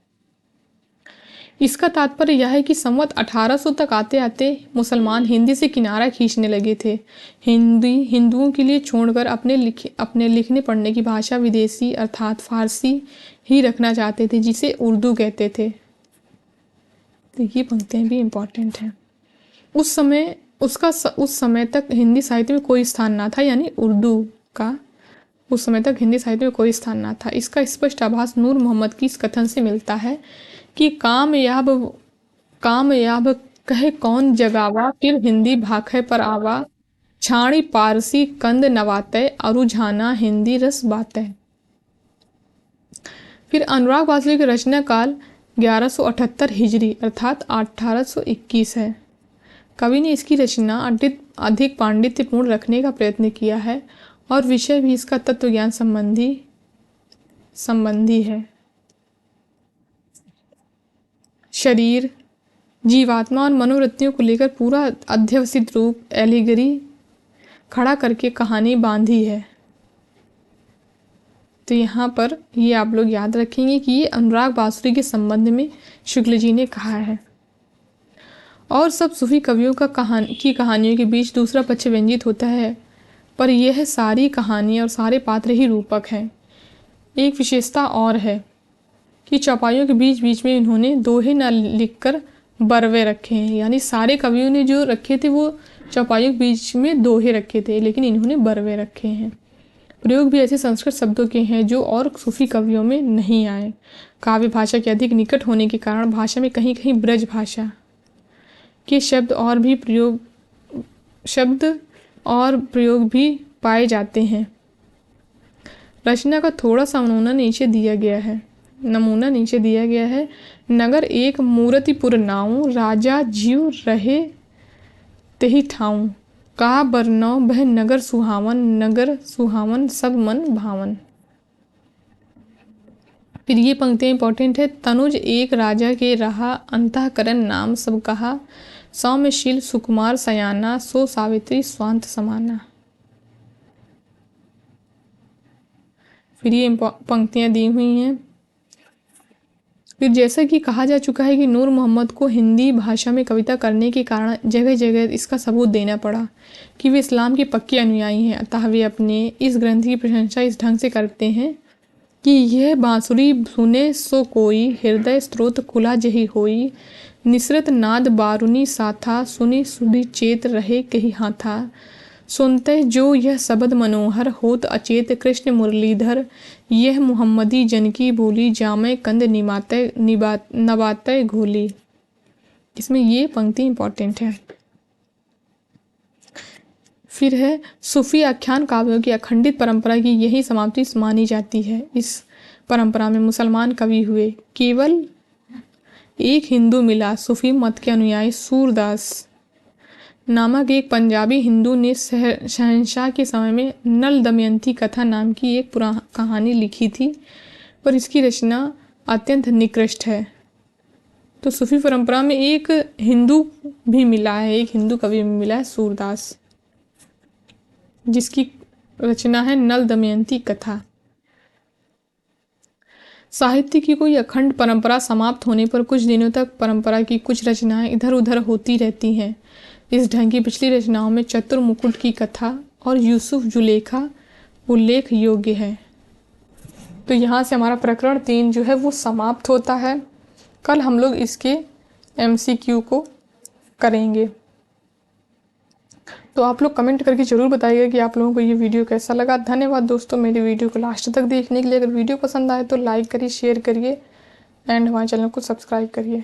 इसका तात्पर्य यह है कि संवत 1800 तक आते आते मुसलमान हिंदी से किनारा खींचने लगे थे। हिंदुओं के लिए छोड़कर अपने लिखने पढ़ने की भाषा विदेशी अर्थात फारसी ही रखना चाहते थे, जिसे उर्दू कहते थे। तो ये पंक्तियाँ भी इम्पॉर्टेंट हैं। उस समय तक हिंदी साहित्य में कोई स्थान ना था, यानी उर्दू का उस समय तक हिंदी साहित्य में कोई स्थान ना था। इसका स्पष्ट आभास नूर मोहम्मद की इस कथन से मिलता है कि कामयाब कहे कौन जगावा, फिर हिंदी भाखे पर आवा, छाणी पारसी कंद नवाते, अरुझाना हिंदी रस बाते। फिर अनुराग बासुरी के रचना काल 1178 हिजरी अर्थात 1821 है। कवि ने इसकी रचना अधिक पांडित्यपूर्ण रखने का प्रयत्न किया है और विषय भी इसका तत्वज्ञान संबंधी है। शरीर, जीवात्मा और मनोवृत्तियों को लेकर पूरा अध्यवसित रूप एलिगरी खड़ा करके कहानी बांधी है। तो यहाँ पर ये आप लोग याद रखेंगे कि ये अनुराग बासुरी के संबंध में शुक्ल जी ने कहा है। और सब सूफी कवियों का कहानियों के बीच दूसरा पक्ष व्यंजित होता है, पर यह सारी कहानी और सारे पात्र ही रूपक हैं। एक विशेषता और है कि चौपाइयों के बीच बीच में इन्होंने दोहे न लिखकर बरवे रखे हैं, यानी सारे कवियों ने जो रखे थे वो चौपाइयों के बीच में दोहे रखे थे, लेकिन इन्होंने बरवे रखे हैं। प्रयोग भी ऐसे संस्कृत शब्दों के हैं जो और सूफी कवियों में नहीं आए। काव्य भाषा के अधिक निकट होने के कारण भाषा में कहीं कहीं ब्रज भाषा के शब्द और प्रयोग भी पाए जाते हैं। रचना का थोड़ा सा नमूना नीचे दिया गया है। नगर एक मूर्तिपुर नाऊ, राजा जीव रहे तेहि ठाऊं, का बरनौ बह नगर सुहावन सब मन भावन। फिर ये पंक्तियाँ इंपॉर्टेंट है। तनुज एक राजा के रहा, अंतःकरण नाम सब कहा, सौम्यशील सुकुमार सयाना, सो सावित्री स्वांत समाना। फिर ये पंक्तियाँ दी हुई हैं। फिर जैसा कि कहा जा चुका है कि नूर मोहम्मद को हिंदी भाषा में कविता करने के कारण जगह जगह इसका सबूत देना पड़ा कि वे इस्लाम के पक्के अनुयायी हैं। अतः वे अपने इस ग्रंथ की प्रशंसा इस ढंग से करते हैं कि यह बांसुरी सुने सो कोई, हृदय स्रोत खुला जही होई, निसरत नाद बारुनी साथा, सुनी सुधि चेत रहे कही हाथा, सुनते जो यह शब्द मनोहर, होत अचेत कृष्ण मुरलीधर, यह मुहम्मदी जन की बोली, जामे कंद नबाते घोली। इसमें ये पंक्ति इंपॉर्टेंट है। फिर है सूफी आख्यान काव्यों की अखंडित परंपरा की यही समाप्ति मानी जाती है। इस परंपरा में मुसलमान कवि हुए, केवल एक हिंदू मिला। सूफी मत के अनुयायी सूरदास नामक एक पंजाबी हिंदू ने शहंशाह के समय में नल दमयंती कथा नाम की एक पुरानी कहानी लिखी थी, पर इसकी रचना अत्यंत निकृष्ट है। तो सूफी परंपरा में एक हिंदू भी मिला है, एक हिंदू कवि भी मिला है, सूरदास, जिसकी रचना है नल दमयंती कथा। साहित्य की कोई अखंड परंपरा समाप्त होने पर कुछ दिनों तक परंपरा की कुछ रचनाएं इधर उधर होती रहती हैं। इस ढंग की पिछली रचनाओं में चतुर्मुकुट की कथा और यूसुफ जुलेखा उल्लेख योग्य है। तो यहाँ से हमारा प्रकरण 3 जो है वो समाप्त होता है। कल हम लोग इसके MCQ को करेंगे। तो आप लोग कमेंट करके ज़रूर बताइएगा कि आप लोगों को ये वीडियो कैसा लगा। धन्यवाद दोस्तों मेरी वीडियो को लास्ट तक देखने के लिए। अगर वीडियो पसंद आए तो लाइक करिए, शेयर करिए एंड हमारे चैनल को सब्सक्राइब करिए।